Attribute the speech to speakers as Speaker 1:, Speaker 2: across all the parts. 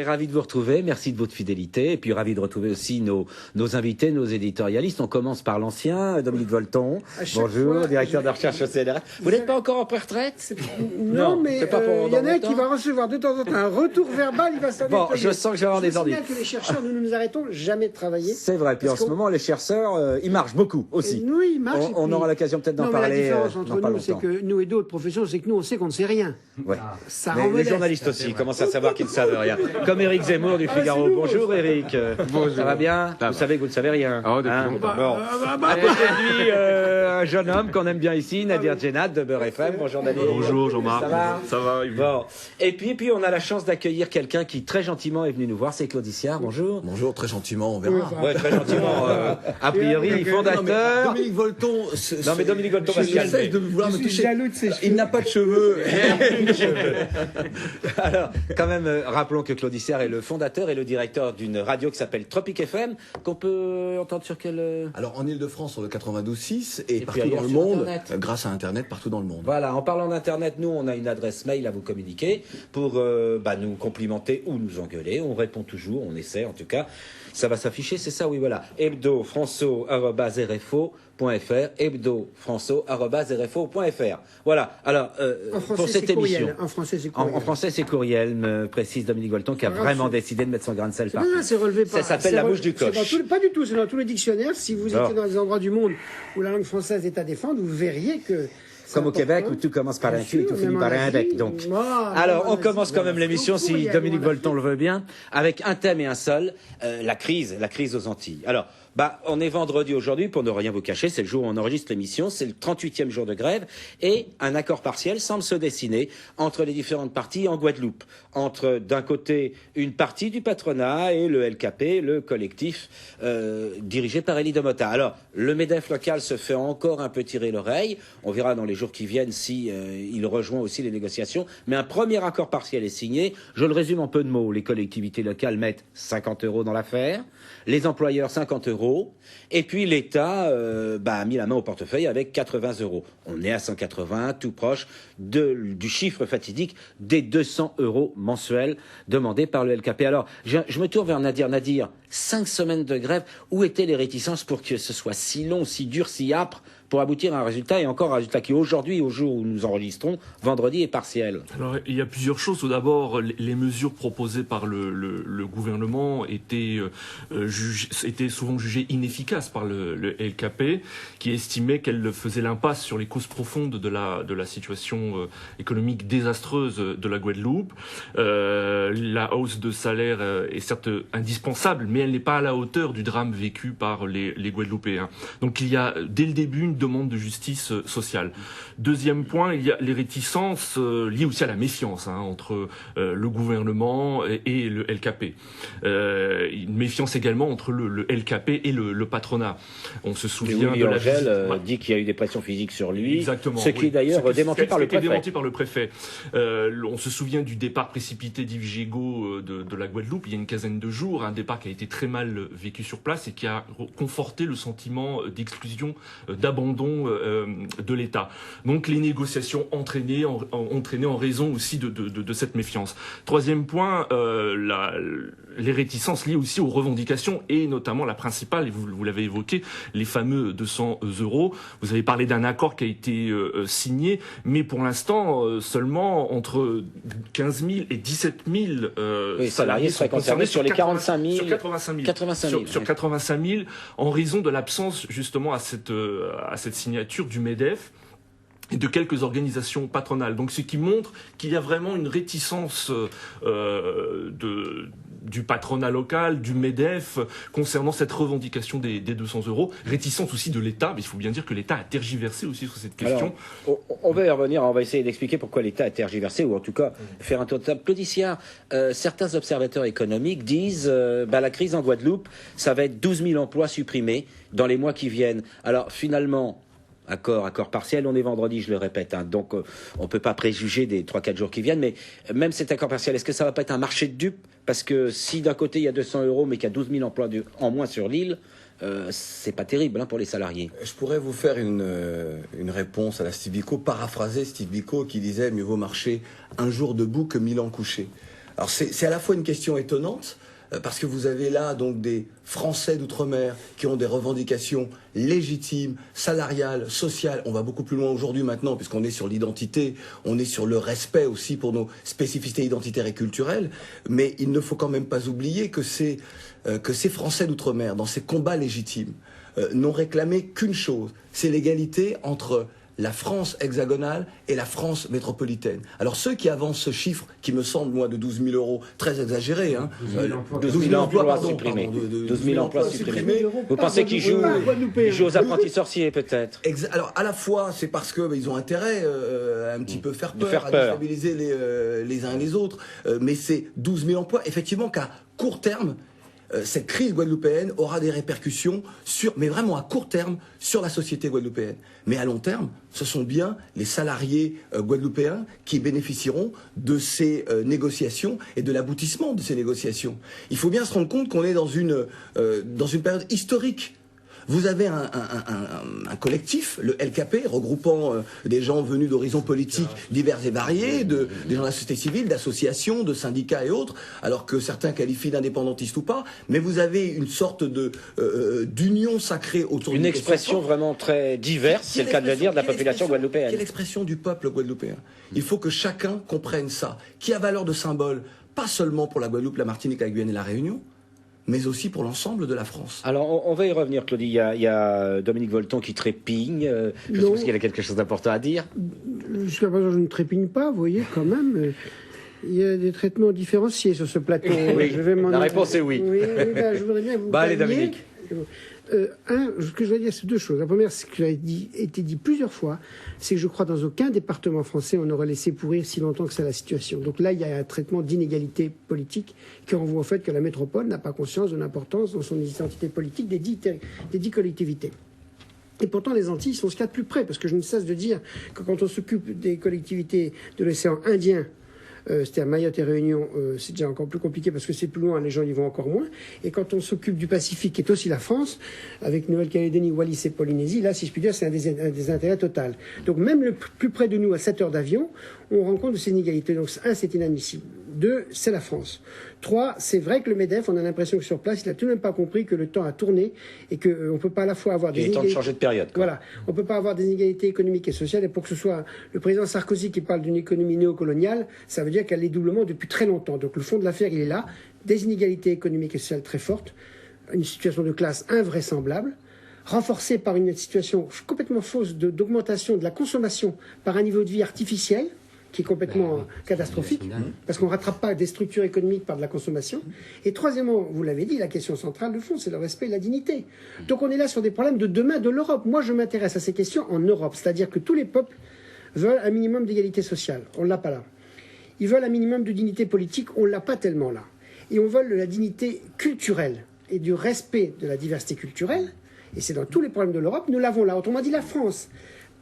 Speaker 1: Ravi de vous retrouver, merci de votre fidélité, et puis ravi de retrouver aussi nos invités, nos éditorialistes. On commence par l'ancien, Dominique Volton. Bonjour, directeur de recherche au CNRS. Vous n'êtes pas encore en pré-retraite?
Speaker 2: Non, mais il y en a un qui va recevoir de temps en temps un retour verbal, il va s'en
Speaker 1: Bon, je sens que je vais avoir des ennuis.
Speaker 2: Je que les chercheurs, nous ne nous arrêtons jamais de travailler.
Speaker 1: C'est vrai, puis en ce moment, les chercheurs, ils marchent beaucoup aussi.
Speaker 2: Nous, ils marchent.
Speaker 1: On aura l'occasion peut-être d'en parler.
Speaker 2: La différence entre nous, c'est que nous et d'autres professions, c'est que nous, on sait qu'on ne sait rien.
Speaker 1: Ouais.
Speaker 2: Les
Speaker 1: journalistes aussi commencent à savoir qu'ils ne savent rien. Comme Éric Zemmour du Figaro. Bonjour Éric. Bonjour. Ça va bien? Vous savez que vous ne savez rien.
Speaker 3: Oh, depuis longtemps.
Speaker 1: Bon. À côté de lui, un jeune homme qu'on aime bien ici, Nadir Djenad de Beurre FM. Bonjour Nadir.
Speaker 3: Bonjour Jean-Marc.
Speaker 1: Ça va?
Speaker 3: Ça va.
Speaker 1: Bon. Et puis on a la chance d'accueillir quelqu'un qui très gentiment est venu nous voir, c'est Claude Issiard. Bonjour.
Speaker 4: Bonjour, très gentiment, on verra.
Speaker 1: Ouais, très gentiment. A priori, fondateur.
Speaker 4: Dominique Volton.
Speaker 1: Non mais Dominique Volton va se calmer.
Speaker 4: J'essaie de vouloir me toucher.
Speaker 2: Il
Speaker 4: n'a pas de cheveux.
Speaker 1: Alors, quand même, rappelons que Claude Issiard est le fondateur et le directeur d'une radio qui s'appelle Tropic FM, qu'on peut entendre sur quel...
Speaker 4: Alors, en Ile-de-France, sur le 92.6 et
Speaker 1: puis
Speaker 4: partout dans le
Speaker 1: sur
Speaker 4: monde,
Speaker 1: Internet.
Speaker 4: grâce à Internet, partout dans le monde.
Speaker 1: Voilà, en parlant d'Internet, nous, on a une adresse mail à vous communiquer pour nous complimenter ou nous engueuler. On répond toujours, on essaie en tout cas. Ça va s'afficher, c'est ça, oui, voilà. hebdofranço@rfo.fr, hebdofranço@rfo.fr. Voilà. Alors, pour cette émission.
Speaker 2: En français, c'est courriel.
Speaker 1: En français, c'est courriel, me précise Dominique Volton, qui a vraiment décidé de mettre son grain de sel partout.
Speaker 2: C'est relevé par...
Speaker 1: Ça s'appelle la bouche du coche.
Speaker 2: Pas du tout, c'est dans tous les dictionnaires. Si vous étiez dans des endroits du monde où la langue française est à défendre, vous verriez que...
Speaker 1: Comme au Québec, où tout commence par un Q et tout finit par un bec. Donc. Alors, on commence quand même l'émission, si Dominique Volton le veut bien, avec un thème et un seul, la crise aux Antilles. Alors, on est vendredi aujourd'hui, pour ne rien vous cacher, c'est le jour où on enregistre l'émission, c'est le 38e jour de grève, et un accord partiel semble se dessiner entre les différentes parties en Guadeloupe. Entre, d'un côté, une partie du patronat et le LKP, le collectif dirigé par Élie Domota. Alors, le MEDEF local se fait encore un peu tirer l'oreille. On verra dans les jours qui viennent si il rejoint aussi les négociations. Mais un premier accord partiel est signé. Je le résume en peu de mots. Les collectivités locales mettent 50 € dans l'affaire, les employeurs 50 €, et puis l'État a mis la main au portefeuille avec 80 €. On est à 180, tout proche du chiffre fatidique des 200 € mensuels demandés par le LKP. Alors, je me tourne vers Nadir. Nadir, 5 semaines de grève, où étaient les réticences pour que ce soit si long, si dur, si âpre, pour aboutir à un résultat, et encore un résultat qui aujourd'hui, au jour où nous enregistrons, vendredi, est partiel?
Speaker 3: Alors, il y a plusieurs choses. Tout d'abord, les mesures proposées par le gouvernement étaient souvent jugées inefficaces par le LKP, qui estimait qu'elles faisaient l'impasse sur les causes profondes de la situation économique désastreuse de la Guadeloupe. La hausse de salaire est certes indispensable, mais elle n'est pas à la hauteur du drame vécu par les Guadeloupéens. Donc il y a dès le début une demande de justice sociale. Deuxième point, il y a les réticences liées aussi à la méfiance entre le gouvernement et le LKP. Une méfiance également entre le LKP et le patronat. On se souvient de
Speaker 1: la dit qu'il y a eu des pressions physiques sur lui.
Speaker 3: Exactement.
Speaker 1: Ce qui est d'ailleurs démenti par le préfet.
Speaker 3: Démenti par le préfet. On se souvient du départ précipité d'Yves Gégaud de la Guadeloupe il y a une quinzaine de jours, un départ qui a été très mal vécu sur place et qui a conforté le sentiment d'exclusion, d'abandon de l'État. Donc les négociations entraînées en raison aussi de cette méfiance. Troisième point, les réticences liées aussi aux revendications et notamment la principale, et vous l'avez évoqué, les fameux 200 €. Vous avez parlé d'un accord qui a été signé, mais pour l'instant seulement entre 15 000 et 17 000
Speaker 1: salariés seraient concernés sur les 45 000.
Speaker 3: Sur 85 000. Sur 85 000, en raison de l'absence justement à cette signature du MEDEF et de quelques organisations patronales. Donc ce qui montre qu'il y a vraiment une réticence du patronat local, du MEDEF, concernant cette revendication des 200 €. Réticence aussi de l'État, mais il faut bien dire que l'État a tergiversé aussi sur cette question.
Speaker 1: Alors, on va y revenir, on va essayer d'expliquer pourquoi l'État a tergiversé, ou en tout cas faire un tour de table. Claude Issiard, certains observateurs économiques disent la crise en Guadeloupe, ça va être 12 000 emplois supprimés dans les mois qui viennent. Alors finalement, accord partiel, on est vendredi, je le répète, donc on ne peut pas préjuger des 3-4 jours qui viennent, mais même cet accord partiel, est-ce que ça ne va pas être un marché de dupes? Parce que si d'un côté il y a 200 € mais qu'il y a 12 000 emplois en moins sur l'île, c'est pas terrible pour les salariés.
Speaker 4: Je pourrais vous faire une réponse à la Steve Biko, paraphraser Steve Biko qui disait « Mieux vaut marcher un jour debout que 1000 ans couchés ». Alors c'est à la fois une question étonnante, parce que vous avez là donc des Français d'outre-mer qui ont des revendications légitimes, salariales, sociales. On va beaucoup plus loin aujourd'hui maintenant, puisqu'on est sur l'identité, on est sur le respect aussi pour nos spécificités identitaires et culturelles. Mais il ne faut quand même pas oublier que ces Français d'outre-mer, dans ces combats légitimes, n'ont réclamé qu'une chose, c'est l'égalité entre la France hexagonale et la France métropolitaine. Alors ceux qui avancent ce chiffre, qui me semble, moi, de 12 000 euros, très exagéré,
Speaker 1: 12 000 emplois supprimés. 12 000 emplois supprimés. Vous pensez qu'ils jouent aux apprentis sorciers, peut-être?
Speaker 4: Alors, à la fois, c'est parce qu'ils ont intérêt à un petit peu faire peur, à déstabiliser les uns et les autres, mais c'est 12 000 emplois, effectivement, qu'à court terme, cette crise guadeloupéenne aura des répercussions mais vraiment à court terme, sur la société guadeloupéenne. Mais à long terme, ce sont bien les salariés guadeloupéens qui bénéficieront de ces négociations et de l'aboutissement de ces négociations. Il faut bien se rendre compte qu'on est dans une période historique. Vous avez un collectif, le LKP, regroupant des gens venus d'horizons politiques divers et variés, des gens de la société civile, d'associations, de syndicats et autres, alors que certains qualifient d'indépendantistes ou pas, mais vous avez une sorte d'union sacrée autour d'une
Speaker 1: expression vraiment très diverse, c'est le cas de le dire, de la population guadeloupéenne.
Speaker 4: Qui est l'expression du peuple guadeloupéen. Il faut que chacun comprenne ça, qui a valeur de symbole, pas seulement pour la Guadeloupe, la Martinique, la Guyane et la Réunion, mais aussi pour l'ensemble de la France.
Speaker 1: Alors, on va y revenir, Claudie. Il y a Dominique Volton qui trépigne. Je suppose qu'il a quelque chose d'important à dire.
Speaker 2: Jusqu'à présent, je ne trépigne pas, vous voyez, quand même. Il y a des traitements différenciés sur ce plateau.
Speaker 1: Oui, la réponse est oui.
Speaker 2: Je voudrais bien vous
Speaker 1: allez, Dominique.
Speaker 2: Ce que je voudrais dire, c'est deux choses. La première, c'est ce qui a été dit plusieurs fois, c'est que je crois dans aucun département français on aurait laissé pourrir si longtemps que c'est la situation. Donc là, il y a un traitement d'inégalité politique qui renvoie au fait que la métropole n'a pas conscience de l'importance dans son identité politique des 10 collectivités. Et pourtant, les Antilles sont ce qu'il y a de plus près, parce que je ne cesse de dire que quand on s'occupe des collectivités de l'océan Indien, c'est-à-dire Mayotte et Réunion, c'est déjà encore plus compliqué parce que c'est plus loin, les gens y vont encore moins. Et quand on s'occupe du Pacifique, qui est aussi la France, avec Nouvelle-Calédonie, Wallis et Polynésie, là, si je puis dire, c'est un désintérêt total. Donc même le plus près de nous, à 7 heures d'avion, on rencontre ces inégalités. Donc, un, c'est inadmissible. 2, c'est la France. 3, c'est vrai que le MEDEF, on a l'impression que sur place, il n'a tout de même pas compris que le temps a tourné et qu'on ne peut pas à la fois avoir des inégalités...
Speaker 1: Il est temps de changer de période.
Speaker 2: Voilà. On ne peut pas avoir des inégalités économiques et sociales. Et pour que ce soit le président Sarkozy qui parle d'une économie néocoloniale, ça veut dire qu'elle est doublement depuis très longtemps. Donc le fond de l'affaire, il est là. Des inégalités économiques et sociales très fortes. Une situation de classe invraisemblable, renforcée par une situation complètement fausse d'augmentation de la consommation par un niveau de vie artificiel, qui est complètement catastrophique, parce qu'on ne rattrape pas des structures économiques par de la consommation. Et troisièmement, vous l'avez dit, la question centrale de fond, c'est le respect et la dignité. Donc on est là sur des problèmes de demain de l'Europe. Moi, je m'intéresse à ces questions en Europe, c'est-à-dire que tous les peuples veulent un minimum d'égalité sociale. On ne l'a pas là. Ils veulent un minimum de dignité politique. On ne l'a pas tellement là. Et on veut de la dignité culturelle et du respect de la diversité culturelle. Et c'est dans tous les problèmes de l'Europe. Nous l'avons là. Autrement dit, la France,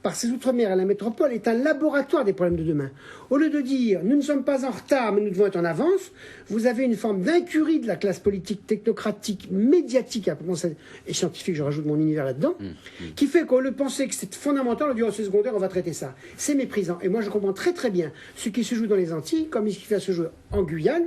Speaker 2: par ses outre-mer et la métropole, est un laboratoire des problèmes de demain. Au lieu de dire « nous ne sommes pas en retard, mais nous devons être en avance », vous avez une forme d'incurie de la classe politique, technocratique, médiatique, et scientifique, je rajoute mon univers là-dedans, qui fait qu'au lieu de penser que c'est fondamental, on dit « oh, c'est secondaire, on va traiter ça ». C'est méprisant. Et moi, je comprends très très bien ce qui se joue dans les Antilles, comme ce qui va se jouer en Guyane,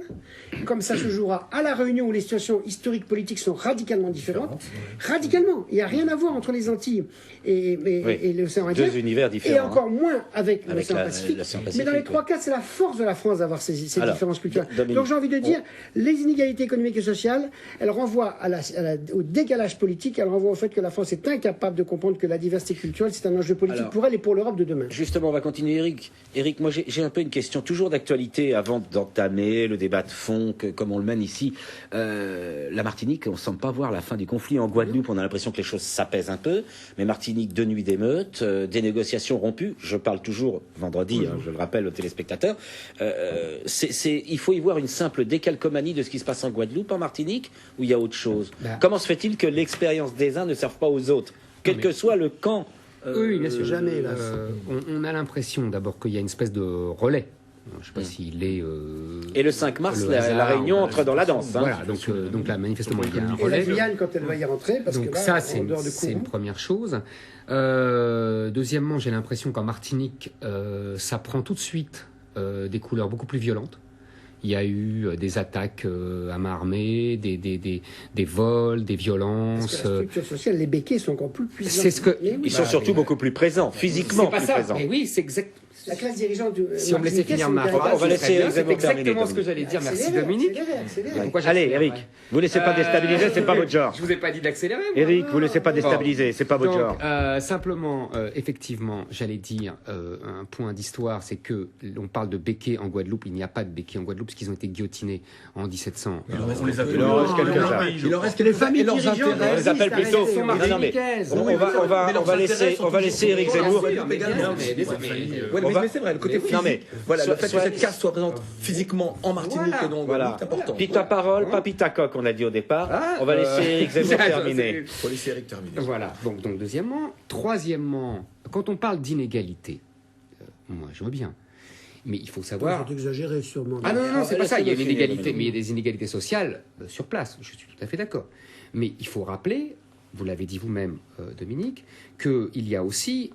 Speaker 2: comme ça se jouera à La Réunion, où les situations historiques, politiques sont radicalement différentes. Radicalement. Il n'y a rien à voir entre les Antilles et l'océan Indien.
Speaker 1: Deux univers différents.
Speaker 2: Et encore moins avec l'océan Pacifique. Mais dans les trois cas, c'est la force de la France d'avoir ces différences culturelles. Donc j'ai envie de dire, les inégalités économiques et sociales, elles renvoient au décalage politique, elles renvoient au fait que la France est incapable de comprendre que la diversité culturelle, c'est un enjeu politique pour elle et pour l'Europe de demain.
Speaker 1: Justement, on va continuer, Eric. Eric, moi j'ai un peu une question, toujours d'actualité, avant d'entamer le débat de fond, comme on le mène ici. La Martinique, on ne semble pas voir la fin du conflit. En Guadeloupe, on a l'impression que les choses s'apaisent un peu. Mais Martinique, 2 nuits d'émeutes, des négociations rompues. Je parle toujours vendredi, je le rappelle aux téléspectateurs. Il faut y voir une simple décalcomanie de ce qui se passe en Guadeloupe, en Martinique, ou il y a autre chose. Comment se fait-il que l'expérience des uns ne serve pas aux autres, quel que soit le camp?
Speaker 5: Oui, bien sûr. Jamais. On a l'impression d'abord qu'il y a une espèce de relais. Je ne sais pas s'il est...
Speaker 1: Et le 5 mars, la Réunion entre dans la danse.
Speaker 5: Voilà, donc là, manifestement, il y a un relais.
Speaker 2: Et la Guyane, quand elle va y rentrer, parce
Speaker 5: donc
Speaker 2: que là,
Speaker 5: ça, c'est une première chose. Deuxièmement, j'ai l'impression qu'en Martinique, ça prend tout de suite des couleurs beaucoup plus violentes. Il y a eu des attaques à main armée, des vols, des violences.
Speaker 2: Parce que la structure sociale, les béquets sont encore plus puissants.
Speaker 5: C'est ce que
Speaker 1: Ils sont surtout beaucoup plus présents, physiquement plus présents.
Speaker 5: Mais oui, c'est exact.
Speaker 2: La classe dirigeante.
Speaker 5: Si on me laissait finir ma phrase,
Speaker 1: on va laisser
Speaker 5: c'est
Speaker 1: Zemmour terminer,
Speaker 5: exactement ce que
Speaker 1: Dominique.
Speaker 5: j'allais dire. Merci Dominique. Pourquoi
Speaker 1: Allez,
Speaker 5: j'accélère,
Speaker 1: Eric,
Speaker 5: ouais.
Speaker 1: vous laissez pas déstabiliser, c'est pas votre genre.
Speaker 5: Je vous ai pas dit d'accélérer. moi.
Speaker 1: Eric, vous laissez pas déstabiliser, c'est pas votre genre.
Speaker 5: Donc, simplement, effectivement, j'allais dire un point d'histoire, c'est que on parle de béquets en Guadeloupe. Il n'y a pas de béquets en Guadeloupe parce qu'ils ont été guillotinés en 1700.
Speaker 3: On les a
Speaker 1: Il en reste quelques-uns.
Speaker 4: Il en reste
Speaker 2: Les familles
Speaker 4: et leurs
Speaker 2: dirigeantes,
Speaker 4: intérêts.
Speaker 1: On les appelle plutôt.
Speaker 2: Arrêtez,
Speaker 1: Non, mais on va laisser Eric Zemmour.
Speaker 4: Mais c'est vrai, le côté physique.
Speaker 1: Non, mais
Speaker 4: voilà, le fait que cette caste soit présente physiquement en Martinique et non en Guadeloupe, c'est important.
Speaker 1: Pita parole, pas pita coq, on a dit au départ. On va laisser Eric Zemmour terminer.
Speaker 4: Faut laisser Eric terminer.
Speaker 5: Voilà. Donc deuxièmement, troisièmement, quand on parle d'inégalité, moi je veux bien, mais il faut savoir.
Speaker 2: C'est exagéré sûrement.
Speaker 5: Ah non, c'est pas ça. Il y a une
Speaker 1: Laissez-le
Speaker 5: inégalité,
Speaker 1: finir,
Speaker 5: mais il y a des inégalités sociales sur place. Je suis tout à fait d'accord. Mais il faut rappeler, vous l'avez dit vous-même, Dominique, qu'il y a aussi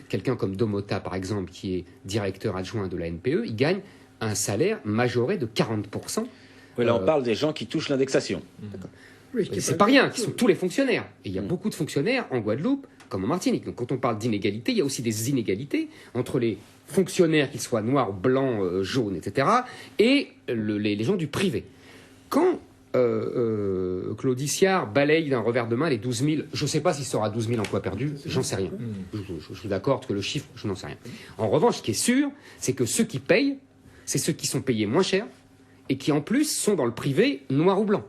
Speaker 5: quelqu'un comme Domota, par exemple, qui est directeur adjoint de la NPE, il gagne un salaire majoré de 40%.
Speaker 1: Oui, là, on parle des gens qui touchent l'indexation.
Speaker 5: C'est pas rien, qui sont tous les fonctionnaires. Et il y a beaucoup de fonctionnaires en Guadeloupe, comme en Martinique. Donc quand on parle d'inégalité, il y a aussi des inégalités entre les fonctionnaires, qu'ils soient noirs, blancs, jaunes, etc., et les gens du privé. Quand Claude Issiard balaye d'un revers de main les 12 000, je ne sais pas si ce sera 12 000 emplois perdus, j'en sais rien. Je suis d'accord que le chiffre, je n'en sais rien. En revanche, ce qui est sûr, c'est que ceux qui payent, c'est ceux qui sont payés moins cher et qui en plus sont dans le privé noir ou blanc.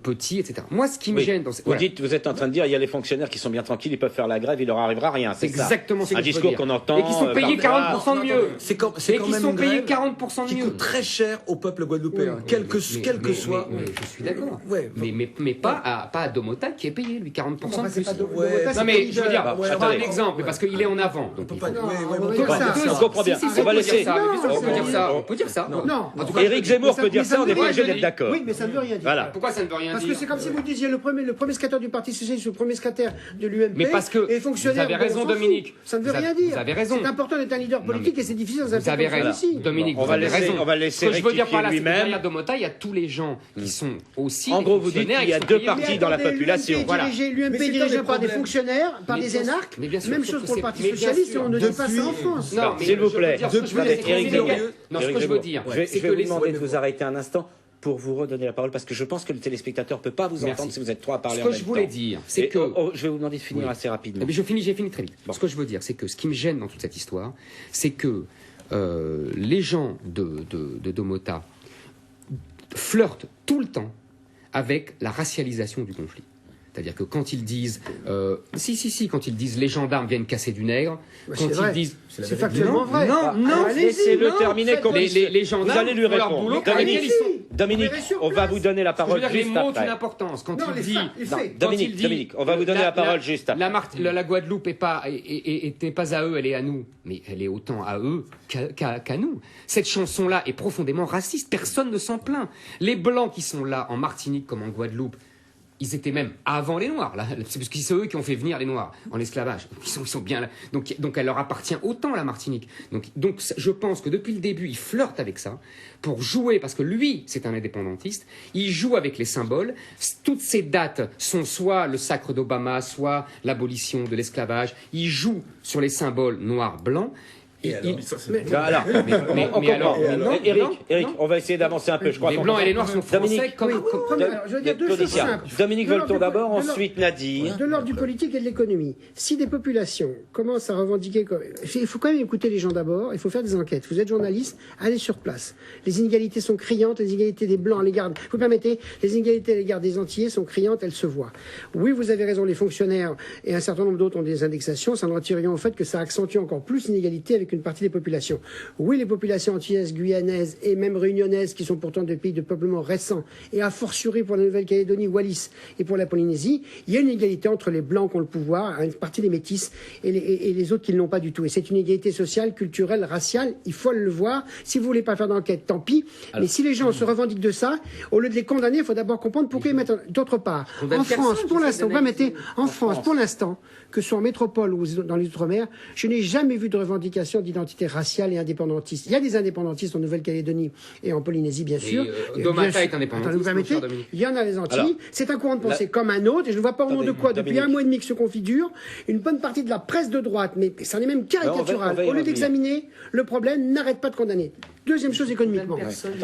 Speaker 5: Petits, etc. Moi, ce qui me gêne dans
Speaker 1: Vous êtes en train de dire, il y a les fonctionnaires qui sont bien tranquilles, ils peuvent faire la grève, il leur arrivera rien. C'est
Speaker 5: exactement
Speaker 1: ça. Un discours qu'on entend.
Speaker 5: Et qui sont payés 40% de mieux.
Speaker 4: C'est quand
Speaker 5: Et
Speaker 4: même
Speaker 5: qui sont
Speaker 4: une
Speaker 5: payés
Speaker 4: grève
Speaker 5: 40% de
Speaker 4: qui
Speaker 5: mieux.
Speaker 4: coûte très cher au peuple guadeloupéen, quel que soit.
Speaker 5: Mais je suis d'accord.
Speaker 4: Ouais.
Speaker 5: Mais pas à Domota qui est payé, lui, 40% de plus.
Speaker 4: Ouais.
Speaker 5: Non, mais je veux dire, je prends un
Speaker 1: attendez.
Speaker 5: exemple, parce qu'il est en avant. Donc,
Speaker 4: On peut pas dire
Speaker 1: On comprend bien. On va laisser.
Speaker 5: On peut dire ça.
Speaker 2: Non.
Speaker 1: Éric Zemmour peut dire ça, on n'est pas obligé d'être d'accord.
Speaker 2: Oui, mais ça ne veut rien dire.
Speaker 1: Voilà.
Speaker 5: Pourquoi ça ne veut rien dire?
Speaker 2: Parce que c'est comme si vous disiez le premier secrétaire du Parti Socialiste, le premier secrétaire de l'UMP,
Speaker 5: Mais parce que
Speaker 2: et fonctionnaire.
Speaker 5: vous avez raison,
Speaker 2: on s'en fout.
Speaker 5: Dominique.
Speaker 2: Ça ne veut rien dire.
Speaker 5: Vous avez raison.
Speaker 2: C'est important d'être un leader politique et c'est difficile dans un
Speaker 5: Vous avez
Speaker 2: pays comme
Speaker 5: raison,
Speaker 2: celui-ci.
Speaker 5: Dominique.
Speaker 1: On
Speaker 5: vous
Speaker 1: va
Speaker 5: avez raison.
Speaker 1: laisser
Speaker 5: Ce que je veux dire par là, c'est que
Speaker 1: lui-même.
Speaker 5: derrière Domota, il y a tous les gens qui sont aussi.
Speaker 1: En
Speaker 5: des
Speaker 1: gros, vous dites
Speaker 5: fonctionnaires
Speaker 1: qu'il y a
Speaker 5: et qui
Speaker 1: deux
Speaker 5: sont payés.
Speaker 1: partis dans la population.
Speaker 5: Voilà.
Speaker 2: L'UMP
Speaker 4: Mais c'est
Speaker 2: dirigé
Speaker 4: un des
Speaker 2: par des
Speaker 4: problèmes.
Speaker 2: fonctionnaires, par
Speaker 5: Mais
Speaker 2: des
Speaker 5: bien sûr,
Speaker 2: énarques.
Speaker 5: mais bien sûr,
Speaker 2: Même
Speaker 5: sauf
Speaker 2: chose
Speaker 5: que
Speaker 2: pour le
Speaker 5: c'est-
Speaker 2: Parti
Speaker 5: mais bien
Speaker 2: Socialiste,
Speaker 5: sûr.
Speaker 2: on ne dit pas ça en France.
Speaker 5: Non, mais
Speaker 1: S'il vous
Speaker 5: je veux
Speaker 1: plaît.
Speaker 5: dire, ce que je veux dire, c'est
Speaker 1: Éric
Speaker 5: que-
Speaker 1: Zemmour.
Speaker 5: Non, ce que je veux dire,
Speaker 1: Je vais
Speaker 5: c'est que
Speaker 1: vous
Speaker 5: les.
Speaker 1: demander de vous arrêter un instant pour vous redonner la parole, parce que je pense que le téléspectateur ne peut pas vous
Speaker 5: Merci.
Speaker 1: entendre si vous êtes trois à parler
Speaker 5: Ce
Speaker 1: en
Speaker 5: que
Speaker 1: même
Speaker 5: je voulais
Speaker 1: temps.
Speaker 5: dire, c'est
Speaker 1: Et,
Speaker 5: que.
Speaker 1: je vais vous demander de finir
Speaker 5: Oui.
Speaker 1: assez rapidement.
Speaker 5: Mais j'ai fini très vite. Ce que je veux dire, c'est que ce qui me gêne dans toute cette histoire, c'est que les gens de Domota flirtent tout le temps avec la racialisation du conflit. C'est-à-dire que quand ils disent, quand ils disent les gendarmes viennent casser du nègre,
Speaker 2: Bah,
Speaker 5: quand
Speaker 2: c'est
Speaker 5: ils
Speaker 2: vrai.
Speaker 5: disent,
Speaker 2: C'est factuellement vrai.
Speaker 5: non,
Speaker 1: Laissez-le
Speaker 5: non,
Speaker 1: terminer comme
Speaker 5: les gendarmes
Speaker 1: vous allez lui
Speaker 5: font leur
Speaker 1: répondre.
Speaker 5: boulot,
Speaker 1: Dominique,
Speaker 5: avec lesquels ils sont.
Speaker 1: Dominique,
Speaker 2: On est sur
Speaker 1: on va
Speaker 2: place.
Speaker 1: vous donner la
Speaker 5: Je veux
Speaker 1: parole
Speaker 5: dire, les
Speaker 1: juste
Speaker 5: mots ont une
Speaker 1: après.
Speaker 5: importance. Quand
Speaker 2: Non,
Speaker 5: il
Speaker 2: les
Speaker 5: dit,
Speaker 2: faits, les faits.
Speaker 5: quand
Speaker 1: Dominique,
Speaker 5: il dit,
Speaker 1: Dominique, on va vous donner la parole juste après.
Speaker 5: La Guadeloupe n'est pas à eux, elle est à nous. Mais elle est autant à eux qu'à nous. Cette chanson-là est profondément raciste. Personne ne s'en plaint. Les Blancs qui sont là, en Martinique comme en Guadeloupe, ils étaient même avant les Noirs, là. C'est parce que c'est eux qui ont fait venir les Noirs en esclavage. Ils sont bien là. Donc elle leur appartient autant, la Martinique. Donc je pense que depuis le début, ils flirtent avec ça pour jouer, parce que lui, c'est un indépendantiste. Il joue avec les symboles. Toutes ces dates sont soit le sacre d'Obama, soit l'abolition de l'esclavage. Il joue sur les symboles noirs-blancs.
Speaker 1: Alors, Eric, on va essayer d'avancer un peu. Je crois
Speaker 5: Les
Speaker 1: qu'on
Speaker 5: Blancs
Speaker 1: va-
Speaker 5: et les Noirs sont
Speaker 1: Dominique,
Speaker 5: français comme...
Speaker 2: Alors, je veux dire deux choses
Speaker 1: Claudia,
Speaker 2: simples.
Speaker 1: Dominique
Speaker 2: De l'ordre
Speaker 1: Volton
Speaker 2: du-
Speaker 1: d'abord,
Speaker 2: de l'ordre-
Speaker 1: ensuite Nadir.
Speaker 2: De l'ordre du politique et de l'économie. Si des populations commencent à revendiquer... Il faut quand même écouter les gens d'abord, il faut faire des enquêtes. Vous êtes journaliste, allez sur place. Les inégalités sont criantes, les inégalités des Blancs à l'égard... Vous permettez, les inégalités à l'égard des Antillais sont criantes, elles se voient. Oui, vous avez raison, les fonctionnaires et un certain nombre d'autres ont des indexations, ça ne retire rien au fait que ça accentue encore plus l'inégalité avec une partie des populations. Oui, les populations antillaises, guyanaises et même réunionnaises, qui sont pourtant des pays de peuplement récents, et a fortiori pour la Nouvelle-Calédonie, Wallis et pour la Polynésie, il y a une égalité entre les Blancs qui ont le pouvoir, une partie des métis, et les autres qui ne l'ont pas du tout. Et c'est une égalité sociale, culturelle, raciale, il faut le voir. Si vous voulez pas faire d'enquête, tant pis. Mais si les gens se revendiquent de ça, au lieu de les condamner, il faut d'abord comprendre pourquoi ils mettent... D'autre part, en France, pour l'instant, en France, pour l'instant, que ce soit en métropole ou dans les Outre-mer, je n'ai jamais vu de revendication notion d'identité raciale et indépendantiste. Il y a des indépendantistes en Nouvelle-Calédonie et en Polynésie, bien sûr.
Speaker 5: Domata est indépendantiste.
Speaker 2: Il y en a les Antilles. C'est un courant de pensée comme un autre, et je ne vois pas au nom de quoi, depuis un mois et demi que se configure, une bonne partie de la presse de droite, mais ça en est même caricatural. Au lieu d'examiner le problème, n'arrête pas de condamner. Deuxième chose économiquement.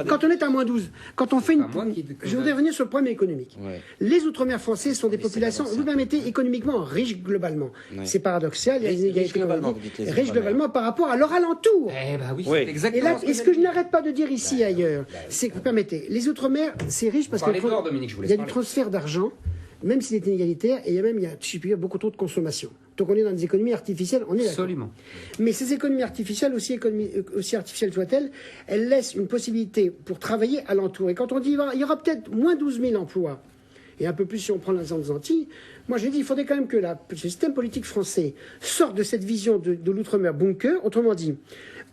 Speaker 2: Quand on est à moins 12, quand on fait une... Je voudrais revenir sur le problème économique. Les Outre-mer français sont des populations, vous permettez, économiquement riches globalement. C'est paradoxal, il y a des inégalités riches globalement par rapport à leur alentour.
Speaker 5: Eh ben oui, c'est exactement
Speaker 2: et ce que je n'arrête pas de dire ici et ailleurs, c'est que, vous permettez, les Outre-mer, c'est riche parce qu'il y a du transfert d'argent, même s'il est inégalitaire, et il y a même, si je puis dire, beaucoup trop de consommation. Donc on est dans des économies artificielles, on est d'accord.
Speaker 5: Absolument.
Speaker 2: Mais ces économies artificielles, aussi artificielles soient-elles, elles laissent une possibilité pour travailler alentour. Et quand on dit il y aura peut-être moins 12 000 emplois, et un peu plus si on prend l'exemple des Antilles, moi je dis il faudrait quand même que le système politique français sorte de cette vision de l'outre-mer bunker, autrement dit,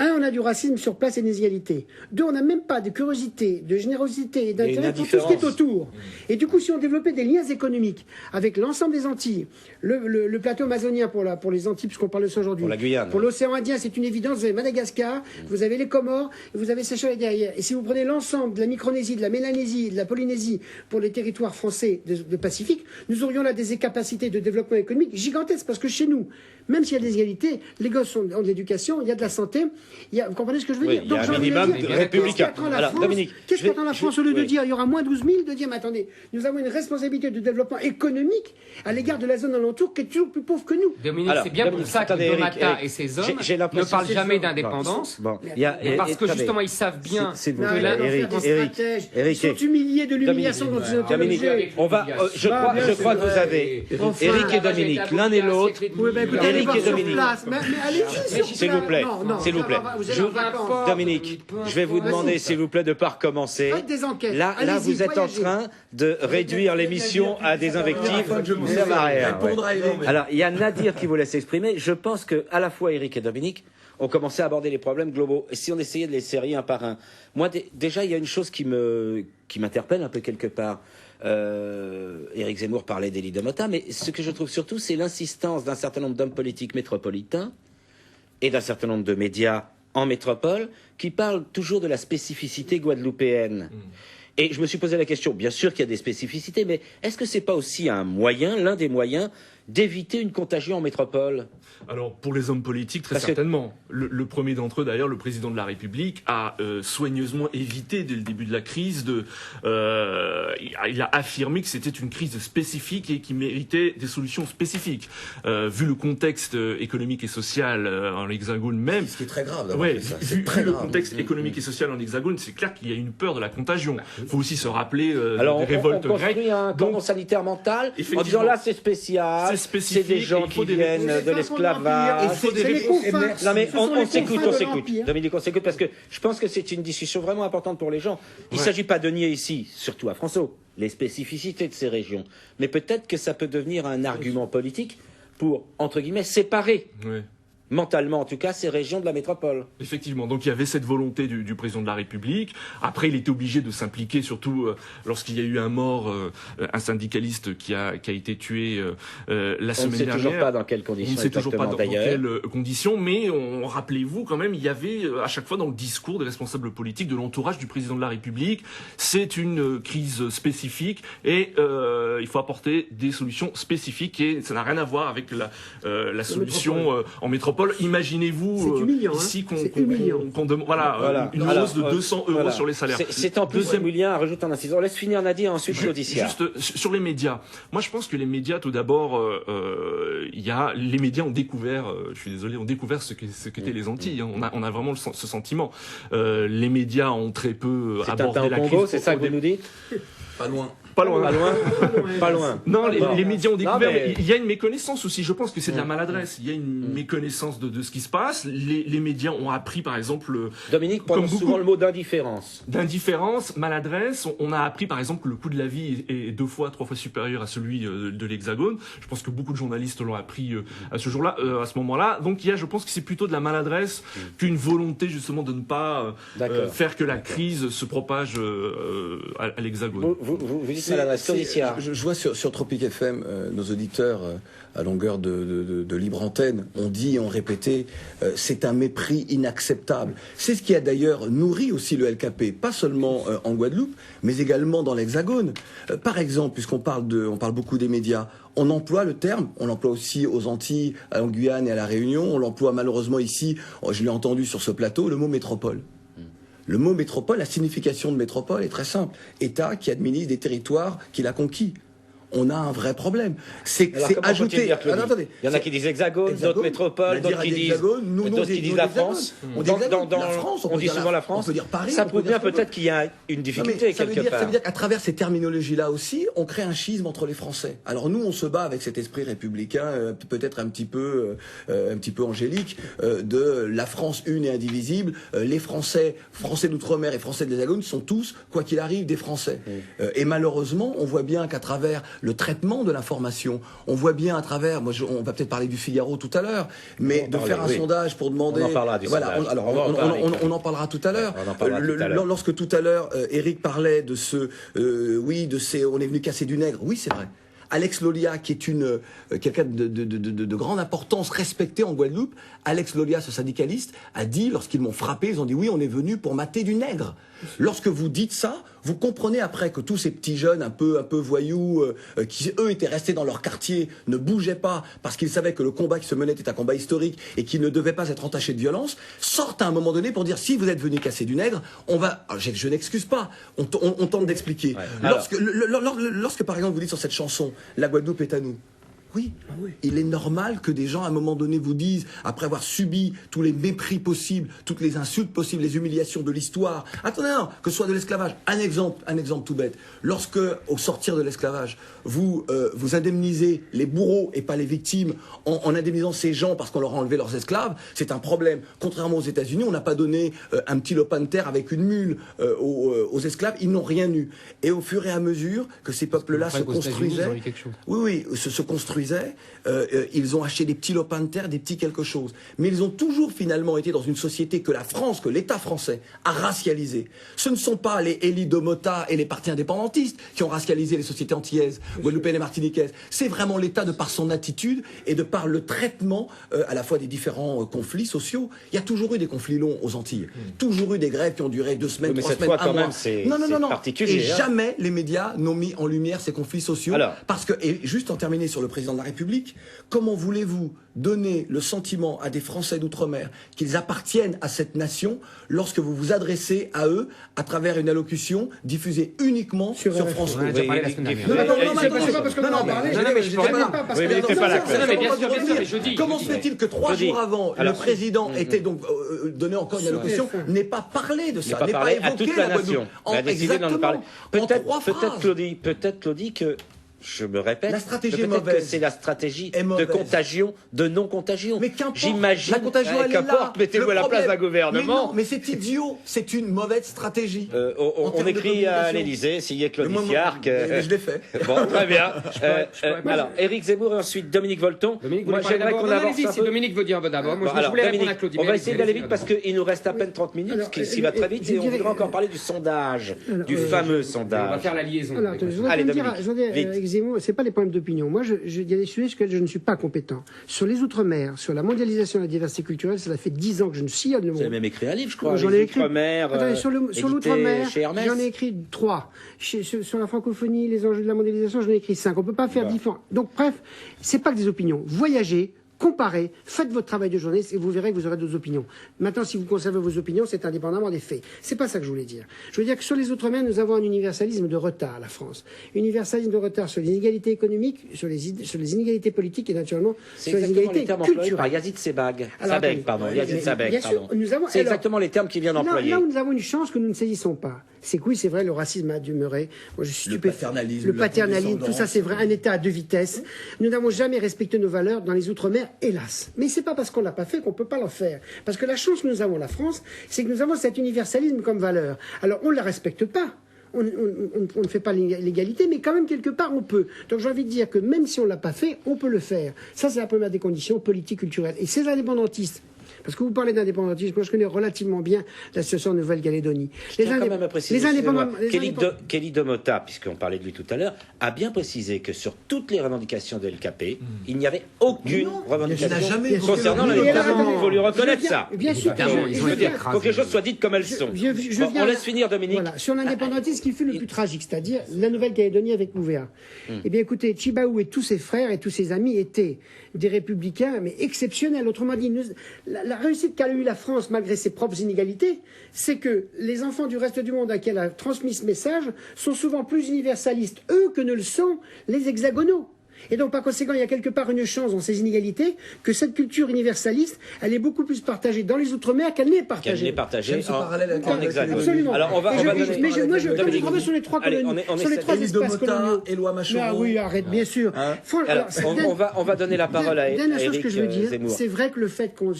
Speaker 2: un, on a du racisme sur place et des inégalités. Deux, on n'a même pas de curiosité, de générosité et d'intérêt pour tout ce qui est autour. Et du coup, si on développait des liens économiques avec l'ensemble des Antilles, le plateau amazonien pour les Antilles, puisqu'on parle de ça aujourd'hui,
Speaker 1: pour la Guyane,
Speaker 2: pour l'océan Indien, c'est une évidence. Vous avez Madagascar, vous avez les Comores, et vous avez Seychelles derrière. Et si vous prenez l'ensemble de la Micronésie, de la Mélanésie, de la Polynésie pour les territoires français de Pacifique, nous aurions là des capacités de développement économique gigantesques, parce que chez nous, même s'il y a des égalités, les gosses ont de l'éducation, il y a de la santé, vous comprenez ce que je veux dire?
Speaker 1: Donc, il y a un minimum républicain.
Speaker 2: Qu'est-ce qu'attend la France au lieu de dire il y aura moins 12 000, de dire mais attendez, nous avons une responsabilité de développement économique à l'égard de la zone alentour qui est toujours plus pauvre que nous.
Speaker 5: Dominique, c'est bien pour ça que Domata et ses hommes ne parlent jamais d'indépendance. Parce que justement, ils savent bien
Speaker 2: que ils sont humiliés de l'humiliation dont ils ont été obligés.
Speaker 1: Je crois que vous avez Éric et Dominique, l'un et l'autre. Éric et Dominique. S'il vous plaît. S'il vous plaît. Dominique, je vais vous demander, s'il vous plaît, de ne pas recommencer. Là, vous êtes en train de réduire l'émission à des invectives. Ça va rien. Alors, il y a Nadir qui vous laisse exprimer. Je pense que, à la fois Éric et Dominique ont commencé à aborder les problèmes globaux. Et si on essayait de les serrer un par un, moi, déjà, il y a une chose qui m'interpelle un peu quelque part. Éric Zemmour parlait d'Élie de Mota, mais ce que je trouve surtout, c'est l'insistance d'un certain nombre d'hommes politiques métropolitains et d'un certain nombre de médias en métropole qui parlent toujours de la spécificité guadeloupéenne. Et je me suis posé la question, bien sûr qu'il y a des spécificités, mais est-ce que c'est pas aussi un moyen, l'un des moyens, d'éviter une contagion en métropole?
Speaker 3: Alors, pour les hommes politiques, très certainement. Le premier d'entre eux, d'ailleurs, le président de la République, a soigneusement évité, dès le début de la crise, il a affirmé que c'était une crise spécifique et qui méritait des solutions spécifiques. Vu le contexte économique et social en Hexagone même...
Speaker 4: Ce qui est très grave.
Speaker 3: Vu le contexte économique et social en Hexagone, c'est clair qu'il y a une peur de la contagion. Il faut aussi se rappeler des révoltes grecques.
Speaker 1: Alors, on construit un cordon sanitaire mental en disant là, c'est spécial, c'est des gens qui viennent de l'esclavage. Non mais on s'écoute. Dominique, on s'écoute parce que je pense que c'est une discussion vraiment importante pour les gens. Il ne s'agit pas de nier ici, surtout à François, les spécificités de ces régions. Mais peut-être que ça peut devenir un argument politique pour, entre guillemets, séparer. Mentalement, en tout cas, ces régions de la métropole.
Speaker 3: Effectivement. Donc, il y avait cette volonté du président de la République. Après, il était obligé de s'impliquer, surtout lorsqu'il y a eu un mort, un syndicaliste qui a été tué la semaine dernière.
Speaker 1: On ne sait toujours pas dans quelles conditions.
Speaker 3: On ne sait toujours pas dans quelles conditions, mais rappelez-vous quand même, il y avait à chaque fois dans le discours des responsables politiques, de l'entourage du président de la République, c'est une crise spécifique et il faut apporter des solutions spécifiques et ça n'a rien à voir avec la solution en métropole. Imaginez-vous ici qu'on demande une hausse de 200 € sur les salaires.
Speaker 1: C'est en plus humiliant, rajoute un incident. On laisse finir Nadir, ensuite Claudicia.
Speaker 3: Juste sur les médias. Moi, je pense que les médias, tout d'abord, les médias ont découvert, je suis désolé, ont découvert ce qu'étaient les Antilles. On a vraiment ce sentiment. Les médias ont très peu abordé la crise.
Speaker 1: C'est ça que vous nous dites?
Speaker 4: Pas loin.
Speaker 1: Pas loin.
Speaker 3: Non, les médias ont découvert, mais il y a une méconnaissance aussi. Je pense que c'est de la maladresse. Il y a une méconnaissance de ce qui se passe. Les médias ont appris, par exemple...
Speaker 1: Dominique prononce souvent le mot d'indifférence.
Speaker 3: D'indifférence, maladresse. On a appris, par exemple, que le coût de la vie est 2 fois, 3 fois supérieur à celui de l'Hexagone. Je pense que beaucoup de journalistes l'ont appris à ce jour-là, à ce moment-là. Donc, je pense que c'est plutôt de la maladresse qu'une volonté, justement, de ne pas faire que la crise se propage à l'Hexagone.
Speaker 1: vous dites Madame Ascolicia.
Speaker 4: Je vois sur Tropic FM, nos auditeurs à longueur de libre antenne ont dit et ont répété, c'est un mépris inacceptable. C'est ce qui a d'ailleurs nourri aussi le LKP, pas seulement en Guadeloupe, mais également dans l'Hexagone. Par exemple, puisqu'on parle beaucoup des médias, on emploie le terme, on l'emploie aussi aux Antilles, en Guyane et à La Réunion, on l'emploie malheureusement ici, je l'ai entendu sur ce plateau, le mot métropole. Le mot métropole, la signification de métropole est très simple. État qui administre des territoires qu'il a conquis. On a un vrai problème. C'est ajouter.
Speaker 1: Attendez. Il y en a qui disent hexagone, d'autres métropoles, d'autres qui disent la France. On dit souvent la France.
Speaker 4: On peut dire Paris.
Speaker 1: Ça prouve bien peut-être qu'il y a une difficulté quelque part.
Speaker 4: Ça veut dire qu'à travers ces terminologies-là aussi, on crée un schisme entre les Français. Alors nous, on se bat avec cet esprit républicain, peut-être un petit peu angélique, de la France une et indivisible. Les Français d'outre-mer et Français de l'Hexagone sont tous, quoi qu'il arrive, des Français. Et malheureusement, on voit bien qu'à travers le traitement de l'information, on voit bien à travers, on va peut-être parler du Figaro tout à l'heure, mais de faire un sondage pour demander...
Speaker 1: On en parlera du sondage.
Speaker 4: On en parlera tout à l'heure. Lorsque tout à l'heure, Éric parlait de on est venu casser du nègre, oui c'est vrai. Alex Lolia, qui est quelqu'un de grande importance, respecté en Guadeloupe, Alex Lolia, ce syndicaliste, a dit, lorsqu'ils m'ont frappé, ils ont dit oui, on est venu pour mater du nègre. Lorsque vous dites ça, vous comprenez après que tous ces petits jeunes un peu voyous, qui eux étaient restés dans leur quartier, ne bougeaient pas parce qu'ils savaient que le combat qui se menait était un combat historique et qui ne devait pas être entaché de violence, sortent à un moment donné pour dire si vous êtes venus casser du nègre, je n'excuse pas, on tente d'expliquer. Ouais, lorsque par exemple vous dites sur cette chanson, la Guadeloupe est à nous. Oui, il est normal que des gens, à un moment donné, vous disent, après avoir subi tous les mépris possibles, toutes les insultes possibles, les humiliations de l'histoire, attendez, non, que ce soit de l'esclavage. Un exemple tout bête. Lorsque, au sortir de l'esclavage, vous indemnisez les bourreaux et pas les victimes en indemnisant ces gens parce qu'on leur a enlevé leurs esclaves, c'est un problème. Contrairement aux États-Unis, on n'a pas donné un petit lopin de terre avec une mule aux esclaves, ils n'ont rien eu. Et au fur et à mesure que ces peuples-là se construisaient, se construisaient, ils ont acheté des petits lopins de terre, des petits quelque chose. Mais ils ont toujours finalement été dans une société que la France, que l'État français a racialisé. Ce ne sont pas les Elie Domota et les partis indépendantistes qui ont racialisé les sociétés antillaises, guadeloupéennes et martiniquaises. C'est vraiment l'État de par son attitude et de par le traitement à la fois des différents conflits sociaux. Il y a toujours eu des conflits longs aux Antilles. Toujours eu des grèves qui ont duré 2 semaines, 3 semaines, un mois. Non.
Speaker 1: Particulier.
Speaker 4: Et jamais les médias n'ont mis en lumière ces conflits sociaux. Parce que, et juste en terminer sur le président de la République, comment voulez-vous donner le sentiment à des Français d'outre-mer qu'ils appartiennent à cette nation lorsque vous vous adressez à eux à travers une allocution diffusée uniquement sur France 2? Comment se fait-il que 3 jours avant, le président était donc donné encore une allocution, n'ait pas parlé de ça, n'ait pas évoqué la Guadeloupe?
Speaker 1: Exactement. Peut-être Claudie que je me répète,
Speaker 4: la stratégie
Speaker 1: peut-être que c'est la stratégie de contagion, de non-contagion.
Speaker 4: Mais qu'importe,
Speaker 1: j'imagine,
Speaker 4: la contagion, elle est là.
Speaker 1: Mettez-vous à la place d'un gouvernement.
Speaker 4: Mais c'est idiot, c'est une mauvaise stratégie.
Speaker 1: On écrit à l'Élysée, signé Claude Fiarc.
Speaker 4: Je l'ai fait.
Speaker 1: Bon, très bien. Alors, Éric Zemmour et ensuite Dominique Volton.
Speaker 5: Moi, j'aimerais qu'on avance un peu. Si Dominique veut dire d'abord, moi je voulais répondre à Claudie.
Speaker 1: On va essayer d'aller vite parce qu'il nous reste à peine 30 minutes, ce qui va très vite, et on voudrait encore parler du sondage, du fameux sondage.
Speaker 5: On va faire la liaison.
Speaker 1: Allez, Dominique,
Speaker 2: Zemmour, c'est pas des problèmes d'opinion. Moi, il y a des sujets sur lesquels je ne suis pas compétent. Sur les Outre-mer, sur la mondialisation et la diversité culturelle, ça fait 10 ans que je ne sillonne le mot.
Speaker 1: Vous avez même écrit un livre, je crois.
Speaker 2: J'en ai écrit.
Speaker 1: Sur
Speaker 2: l'Outre-mer, j'en ai écrit 3. Sur la francophonie, les enjeux de la mondialisation, j'en ai écrit 5. On peut pas faire différent. Donc, bref, c'est pas que des opinions. Voyagez. Comparez, faites votre travail de journaliste et vous verrez que vous aurez d'autres opinions. Maintenant, si vous conservez vos opinions, c'est indépendamment des faits. C'est pas ça que je voulais dire. Je veux dire que sur les Outre-mer, nous avons un universalisme de retard, la France. Universalisme de retard sur les inégalités économiques, sur les inégalités politiques et naturellement sur les inégalités culturelles.
Speaker 1: Par Yazid Sebag. C'est exactement les termes qu'il vient d'employer.
Speaker 2: Là où nous avons une chance que nous ne saisissons pas, c'est que oui, c'est vrai, le racisme a demeuré. Moi, je suis stupéfait. Le paternalisme, tout ça, c'est vrai. Un État à 2 vitesses. Nous n'avons jamais respecté nos valeurs dans les Outre-mer. Hélas. Mais c'est pas parce qu'on l'a pas fait qu'on peut pas le faire. Parce que la chance que nous avons, la France, c'est que nous avons cet universalisme comme valeur. Alors, on ne la respecte pas. On ne fait pas l'égalité, mais quand même, quelque part, on peut. Donc, j'ai envie de dire que même si on l'a pas fait, on peut le faire. Ça, c'est la première des conditions politiques, culturelles. Et ces indépendantistes Parce que vous parlez d'indépendantisme, moi je connais relativement bien la situation en Nouvelle-Calédonie.
Speaker 1: Je tiens quand même à préciser,
Speaker 2: les
Speaker 1: Kelly Domota, puisqu'on parlait de lui tout à l'heure, a bien précisé que sur toutes les revendications de LKP, il n'y avait aucune revendication concernant l'indépendance. Il faut lui reconnaître ça.
Speaker 2: Bien sûr.
Speaker 1: Il faut que les choses soient dites comme elles sont. On laisse finir Dominique.
Speaker 2: Voilà. Sur l'indépendantisme, ce qui fut le plus tragique, c'est-à-dire la Nouvelle-Calédonie avec l'UVA. Eh bien écoutez, Tjibaou et tous ses frères et tous ses amis étaient des républicains, mais exceptionnels. Autrement dit, la réussite qu'a eu la France, malgré ses propres inégalités, c'est que les enfants du reste du monde à qui elle a transmis ce message sont souvent plus universalistes, eux, que ne le sont les hexagonaux. Et donc, par conséquent, il y a quelque part une chance dans ces inégalités que cette culture universaliste, elle est beaucoup plus partagée dans les Outre-mer qu'elle n'est partagée.
Speaker 1: En Hexagone.
Speaker 2: Absolument.
Speaker 1: Alors, on va donner...
Speaker 2: Mais moi, je travaille sur les trois colonies, sur les trois espaces coloniaux.
Speaker 4: Éloi Macharon.
Speaker 2: Ah oui, arrête, bien sûr.
Speaker 1: On va donner la parole à Éric Zemmour.
Speaker 2: La dernière chose que je veux dire, c'est vrai que le fait qu'on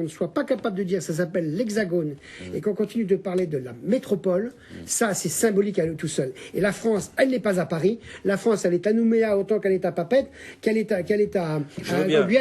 Speaker 2: ne soit pas capable de dire que ça s'appelle l'Hexagone et qu'on continue de parler de la métropole, ça, c'est symbolique à eux tout seul. Et la France, elle n'est pas à Paris. La France, elle est à Nouméa autant qu'elle est à Papette, qu'elle est à Guyane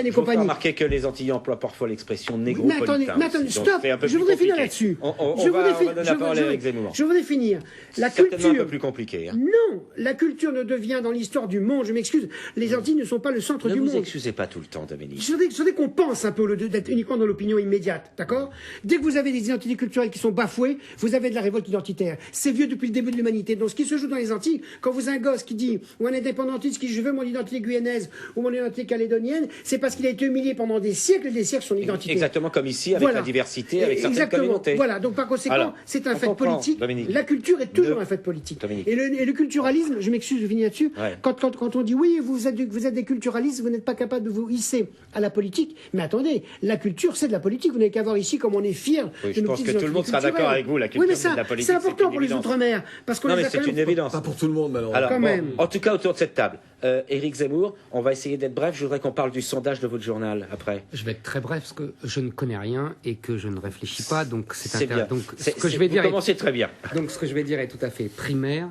Speaker 2: et compagnie.
Speaker 1: Je veux remarquer que les Antillais emploient parfois l'expression négropolitain.
Speaker 2: Mais attendez, stop, je voudrais finir là-dessus.
Speaker 1: On va donner la parole à Éric Zemmour.
Speaker 2: Je voudrais finir. La
Speaker 1: culture... un peu
Speaker 2: culture...
Speaker 1: plus compliqué.
Speaker 2: Non, la culture ne devient dans l'histoire du monde, je m'excuse, les Antilles ne sont pas le centre du monde.
Speaker 1: Ne vous excusez pas tout le temps, Dominique.
Speaker 2: Je voudrais qu'on pense un peu au lieu d'être uniquement dans l'opinion immédiate, d'accord? Dès que vous avez des identités culturelles qui sont bafouées, vous avez de la révolte identitaire. C'est vieux depuis le début de l'humanité. Donc ce qui se joue dans les Antilles, quand vous avez un gosse qui dit, ou un indépendantiste qui dit je veux mon identité guyanaise ou mon identité calédonienne, c'est parce qu'il a été humilié pendant des siècles et des siècles son identité.
Speaker 1: Exactement comme ici, avec la diversité, avec certaines communautés.
Speaker 2: Voilà, donc par conséquent, c'est un fait politique.
Speaker 1: Dominique.
Speaker 2: La culture est toujours un fait politique. Et le culturalisme, je m'excuse, je finis là-dessus, quand on dit oui, vous êtes des culturalistes, vous n'êtes pas capable de vous hisser à la politique, mais attendez, la culture c'est de la politique, vous n'avez qu'à voir ici comme on est fiers
Speaker 1: de nos petites identités culturelles. Je pense que tout le monde sera d'accord avec vous, la culture c'est de la politique.
Speaker 2: C'est important pour les Outre-mer.
Speaker 1: Non mais c'est une évidence.
Speaker 4: Pas pour tout le monde malheureusement.
Speaker 2: Quand même.
Speaker 1: En tout cas autour de cette table. Éric Zemmour, on va essayer d'être bref. Je voudrais qu'on parle du sondage de votre journal après.
Speaker 5: Je vais être très bref parce que je ne connais rien et que je ne réfléchis pas. Donc
Speaker 1: c'est bien.
Speaker 5: Donc
Speaker 1: ce que je vais dire. Commencez très bien.
Speaker 5: Donc ce que je vais dire est tout à fait primaire.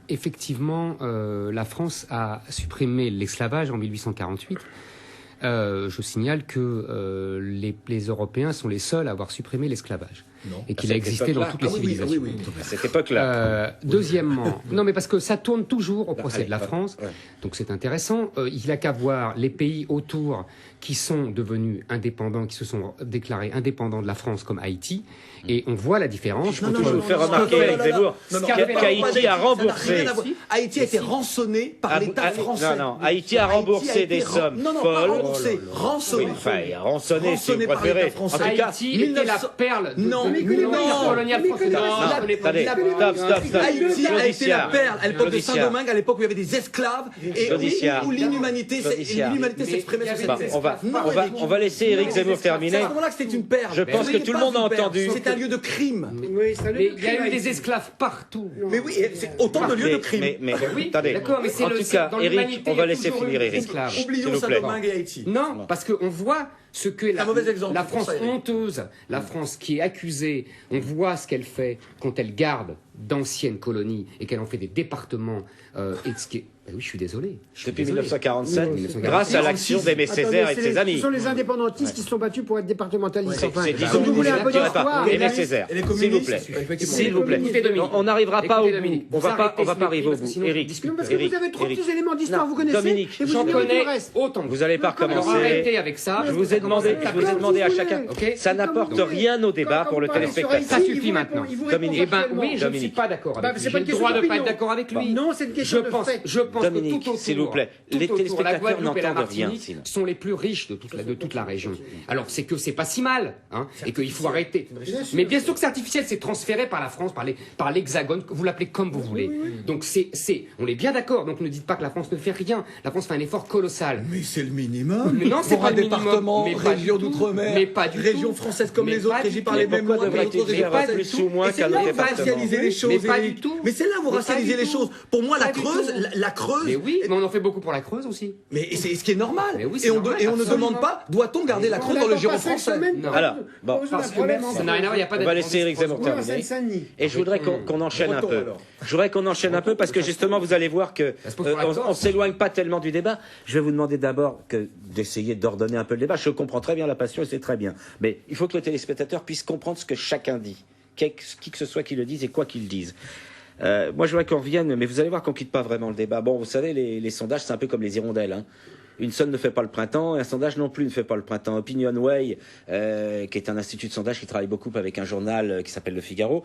Speaker 5: Effectivement, la France a supprimé l'esclavage en 1848. Je signale que les Européens sont les seuls à avoir supprimé l'esclavage. Et qu'il a existé dans toutes les civilisations.
Speaker 1: À cette époque-là.
Speaker 5: Deuxièmement, non mais parce que ça tourne toujours au procès de la France, donc c'est intéressant. Il n'a qu'à voir les pays autour qui sont devenus indépendants, qui se sont déclarés indépendants de la France, comme Haïti, et on voit la différence.
Speaker 1: Je peux vous faire remarquer, Éric Zemmour, qu'Haïti a remboursé.
Speaker 4: Haïti a été rançonné par l'État français.
Speaker 1: Non, Haïti a remboursé des sommes folles.
Speaker 4: Rançonné.
Speaker 1: Rançonné, si vous préférez.
Speaker 5: En tout cas, Haïti était la perle coloniale française.
Speaker 1: Attendez, stop.
Speaker 4: Haïti a été la perle à l'époque de Saint-Domingue, à l'époque où il y avait des esclaves et où l'inhumanité s'exprimait sur cette terre.
Speaker 1: On va laisser Éric Zemmour terminer.
Speaker 4: C'est à ce moment-là que c'était une perle.
Speaker 1: Je pense que tout le monde a entendu.
Speaker 4: C'est un lieu de crime.
Speaker 5: Il y a eu des esclaves partout.
Speaker 4: Mais oui, c'est autant de lieux de crime.
Speaker 1: Mais attendez.
Speaker 5: D'accord, mais c'est
Speaker 1: en tout cas, Éric, on va laisser finir Éric.
Speaker 4: Oublions Saint-Domingue et Haïti.
Speaker 5: Non, parce qu'on voit ce que la France honteuse, la France qui est accusée, on voit ce qu'elle fait quand elle garde d'anciennes colonies et qu'elle en fait des départements. Et ce qui est... Ben oui, je suis désolé.
Speaker 1: Depuis 1947, grâce à l'action d'Aimé Césaire et de ses amis.
Speaker 2: Ce sont les indépendantistes qui se sont battus pour être départementalistes.
Speaker 1: C'est disons, vous voulez un peu d'histoire. Aimé Césaire, s'il vous plaît. S'il vous plaît. On n'arrivera pas au bout. On va pas arriver au bout. Éric.
Speaker 2: Parce que vous avez trop de éléments d'histoire, vous connaissez.
Speaker 1: Dominique,
Speaker 5: j'en connais autant.
Speaker 1: Vous n'allez pas recommencer.
Speaker 5: Arrêtez avec ça.
Speaker 1: Je vous ai demandé à chacun. Ça n'apporte rien au débat pour le téléspectateur.
Speaker 5: Ça suffit maintenant.
Speaker 1: Dominique.
Speaker 5: Eh ben oui, je ne suis pas d'accord avec lui. J'ai le droit de ne pas être d'accord avec lui.
Speaker 2: Non, c'est une question de fait.
Speaker 5: Je pense que tout autour,
Speaker 1: s'il vous plaît, les téléspectateurs n'entendent rien.
Speaker 5: Sont les plus riches de toute la région. Alors c'est que c'est pas si mal, hein, et qu'il faut arrêter. Mais bien sûr que c'est artificiel, c'est transféré par la France, par l'Hexagone, vous l'appelez comme vous voulez. Donc on est bien d'accord. Donc ne dites pas que la France ne fait rien. La France fait un effort colossal.
Speaker 4: Mais c'est le minimum.
Speaker 5: Mais non, c'est pas
Speaker 4: un département, région d'outre-mer,
Speaker 5: mais pas du
Speaker 4: région française comme les autres, régie par les mêmes lois.
Speaker 1: Pourquoi devrait-il faire plus ou moins qu'un département?
Speaker 4: Essayez choses.
Speaker 5: Mais pas du tout.
Speaker 4: Mais c'est là où vous rationalisez les choses. Pour moi, la Creuse.
Speaker 5: Mais oui, mais on en fait beaucoup pour la Creuse aussi.
Speaker 4: Mais c'est ce qui est normal.
Speaker 5: Mais oui,
Speaker 4: et on ne demande pas, doit-on garder la Creuse dans le giron français?
Speaker 1: Alors, bon,
Speaker 5: parce que ça n'a rien à voir, il n'y a pas
Speaker 1: on va laisser Éric Zemmour terminer. Et je voudrais qu'on enchaîne un peu. Je voudrais qu'on enchaîne un peu parce que justement, vous allez voir que on s'éloigne pas tellement du débat. Je vais vous demander d'abord d'essayer d'ordonner un peu le débat. Je comprends très bien la passion et c'est très bien. Mais il faut que le téléspectateur puisse comprendre ce que chacun dit. Qui que ce soit qui le dise et quoi qu'il dise. Moi, je voudrais qu'on revienne, mais vous allez voir qu'on quitte pas vraiment le débat. Bon, vous savez, les sondages, c'est un peu comme les hirondelles. Hein. Une seule ne fait pas le printemps, et un sondage non plus ne fait pas le printemps. Opinionway, qui est un institut de sondage qui travaille beaucoup avec un journal qui s'appelle Le Figaro,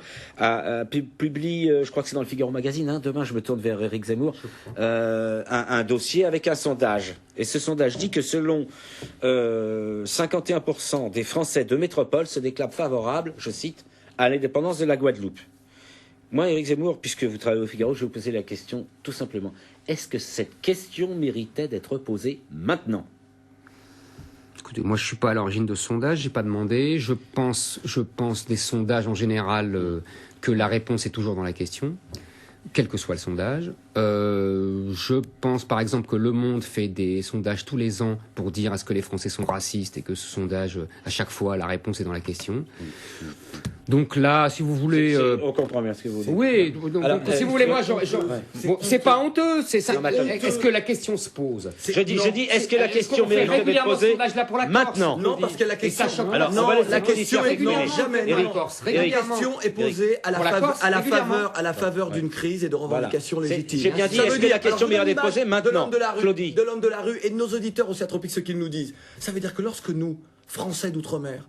Speaker 1: publie, je crois que c'est dans le Figaro Magazine, hein, demain je me tourne vers Éric Zemmour, un dossier avec un sondage. Et ce sondage dit que selon 51% des Français de métropole se déclarent favorables, je cite, à l'indépendance de la Guadeloupe. Moi, Éric Zemmour, puisque vous travaillez au Figaro, je vais vous poser la question tout simplement. Est-ce que cette question méritait d'être posée maintenant ?
Speaker 5: Écoutez, moi je ne suis pas à l'origine de ce sondage, j'ai pas demandé. Je pense des sondages en général que la réponse est toujours dans la question, quel que soit le sondage. Je pense par exemple que Le Monde fait des sondages tous les ans pour dire est-ce que les Français sont racistes et que ce sondage, à chaque fois, la réponse est dans la question. Donc là, si vous voulez...
Speaker 1: On comprend bien ce que vous dites.
Speaker 5: Oui, donc, si vous voulez, moi, bon, c'est pas honteux, c'est ça. Est-ce que la question se pose?
Speaker 1: Je dis, est-ce que la question mérite d'être posée maintenant?
Speaker 4: Non, parce que la question...
Speaker 1: Alors,
Speaker 4: non, la question est jamais... La question est posée à la faveur d'une crise et de revendications légitimes.
Speaker 1: J'ai bien dit, est-ce que la question mérite d'être posée maintenant, Claudie?
Speaker 4: De l'homme de la rue et de nos auditeurs aussi atropiques, ce qu'ils nous disent. Ça veut dire que lorsque nous, Français d'outre-mer,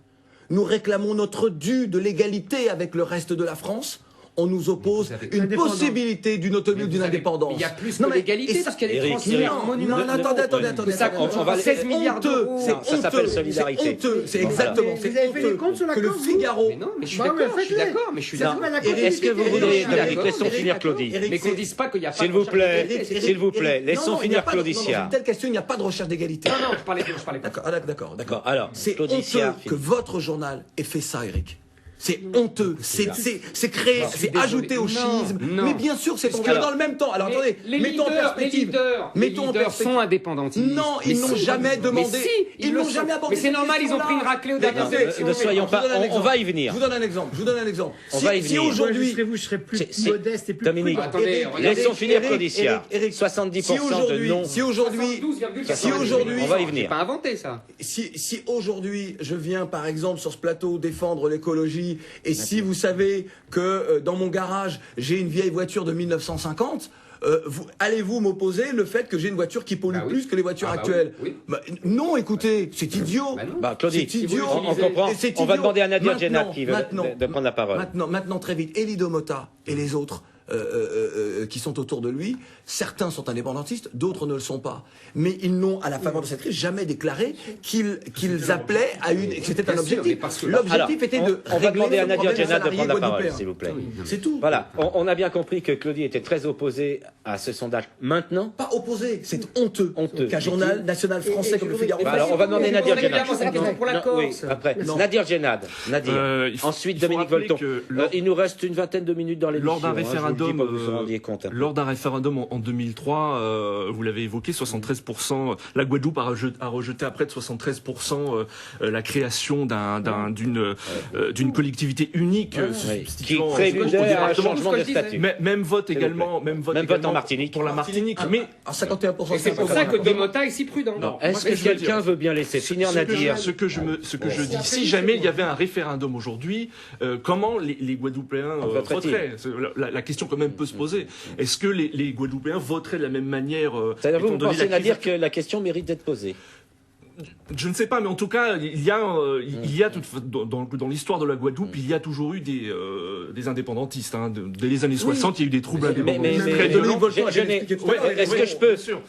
Speaker 4: nous réclamons notre dû de l'égalité avec le reste de la France, on nous oppose une possibilité d'une autonomie ou d'une indépendance.
Speaker 5: Il y a plus de l'égalité parce qu'il y a des Français monuments.
Speaker 4: Non, attendez.
Speaker 5: Ça compte 16 milliards d'euros.
Speaker 1: Ça s'appelle solidarité.
Speaker 4: C'est honteux, c'est exactement.
Speaker 2: Vous avez fait les comptes sur la
Speaker 4: que le
Speaker 2: Corse,
Speaker 4: Figaro.
Speaker 5: Mais non, mais je suis d'accord, mais je suis d'accord.
Speaker 1: Est-ce que vous voudriez, Dominique, laissons finir Claudie.
Speaker 5: Mais qu'on dise pas qu'il n'y a pas
Speaker 1: S'il vous plaît, laissons finir Claudicia.
Speaker 4: Dans une telle question, il n'y a pas de recherche d'égalité.
Speaker 5: Non, je parlais pas.
Speaker 4: D'accord.
Speaker 1: Alors,
Speaker 4: c'est honteux que votre journal ait fait ça, Éric. C'est honteux, c'est créé, c'est ajouté au schisme. Mais bien sûr, c'est dans le même temps. Alors attendez, mettons en perspective.
Speaker 5: Les leaders sont indépendantistes.
Speaker 4: Non, ils n'ont jamais demandé.
Speaker 5: Ils n'ont jamais abordé. Mais c'est normal, ils ont pris une raclée aux dernières élections.
Speaker 1: Ne soyons pas. On va y venir.
Speaker 4: Je vous donne un exemple.
Speaker 1: On va y venir.
Speaker 2: Si aujourd'hui, je serais plus modeste et plus
Speaker 1: Dominique, laissons finir Claudicia. 70% de non.
Speaker 4: Si aujourd'hui,
Speaker 1: on va y venir.
Speaker 5: Pas inventé ça.
Speaker 4: Si aujourd'hui, je viens par exemple sur ce plateau défendre l'écologie. Et si vous savez que dans mon garage, j'ai une vieille voiture de 1950, allez-vous m'opposer le fait que j'ai une voiture qui pollue plus que les voitures actuelles? Non, écoutez, c'est idiot.
Speaker 1: Claudie,
Speaker 4: c'est idiot.
Speaker 1: On comprend. On va demander à Nadia Djenad qui veut de prendre la parole.
Speaker 4: Maintenant, très vite, Elie Domota et les autres qui sont autour de lui, certains sont indépendantistes, d'autres ne le sont pas. Mais ils n'ont, à la faveur de cette crise, jamais déclaré qu'ils appelaient à une... C'était un objectif. L'objectif était de...
Speaker 1: On va demander à Nadia Djenad de prendre la parole, s'il vous plaît.
Speaker 4: C'est tout.
Speaker 1: Voilà, on a bien compris que Claudie était très opposée à ce sondage. Maintenant...
Speaker 4: Pas opposé, c'est honteux. Qu'un journal national français comme le Figaro...
Speaker 1: Alors, on va demander Nadia Djenad.
Speaker 5: Pour la Corse.
Speaker 1: Après, Nadia Djenad. Ensuite, Dominique Volton. Il nous reste une vingtaine de minutes dans l'émission.
Speaker 3: Lors d'un référendum en 2003, vous l'avez évoqué, 73%, la Guadeloupe a rejeté à près de 73% la création d'une collectivité unique
Speaker 1: qui préludait à un changement de statut.
Speaker 3: Même vote également,
Speaker 1: en Martinique.
Speaker 3: Pour la Martinique.
Speaker 4: Mais à 51%.
Speaker 5: Et c'est pour ça que Domota est si prudent.
Speaker 1: Est-ce que quelqu'un veut bien laisser finir Nadir?
Speaker 3: Ce que je dis, si jamais il y avait un référendum aujourd'hui, comment les Guadeloupéens voteraient? La question quand même peut se poser. Est-ce que les Guadeloupéens voteraient de la même manière?
Speaker 1: C'est-à-dire vous pensez, Nadir, que la question mérite d'être posée?
Speaker 3: Je ne sais pas, mais en tout cas, il y a dans l'histoire de la Guadeloupe, il y a toujours eu des indépendantistes. Dès les années 60, il y a eu des troubles indépendantistes.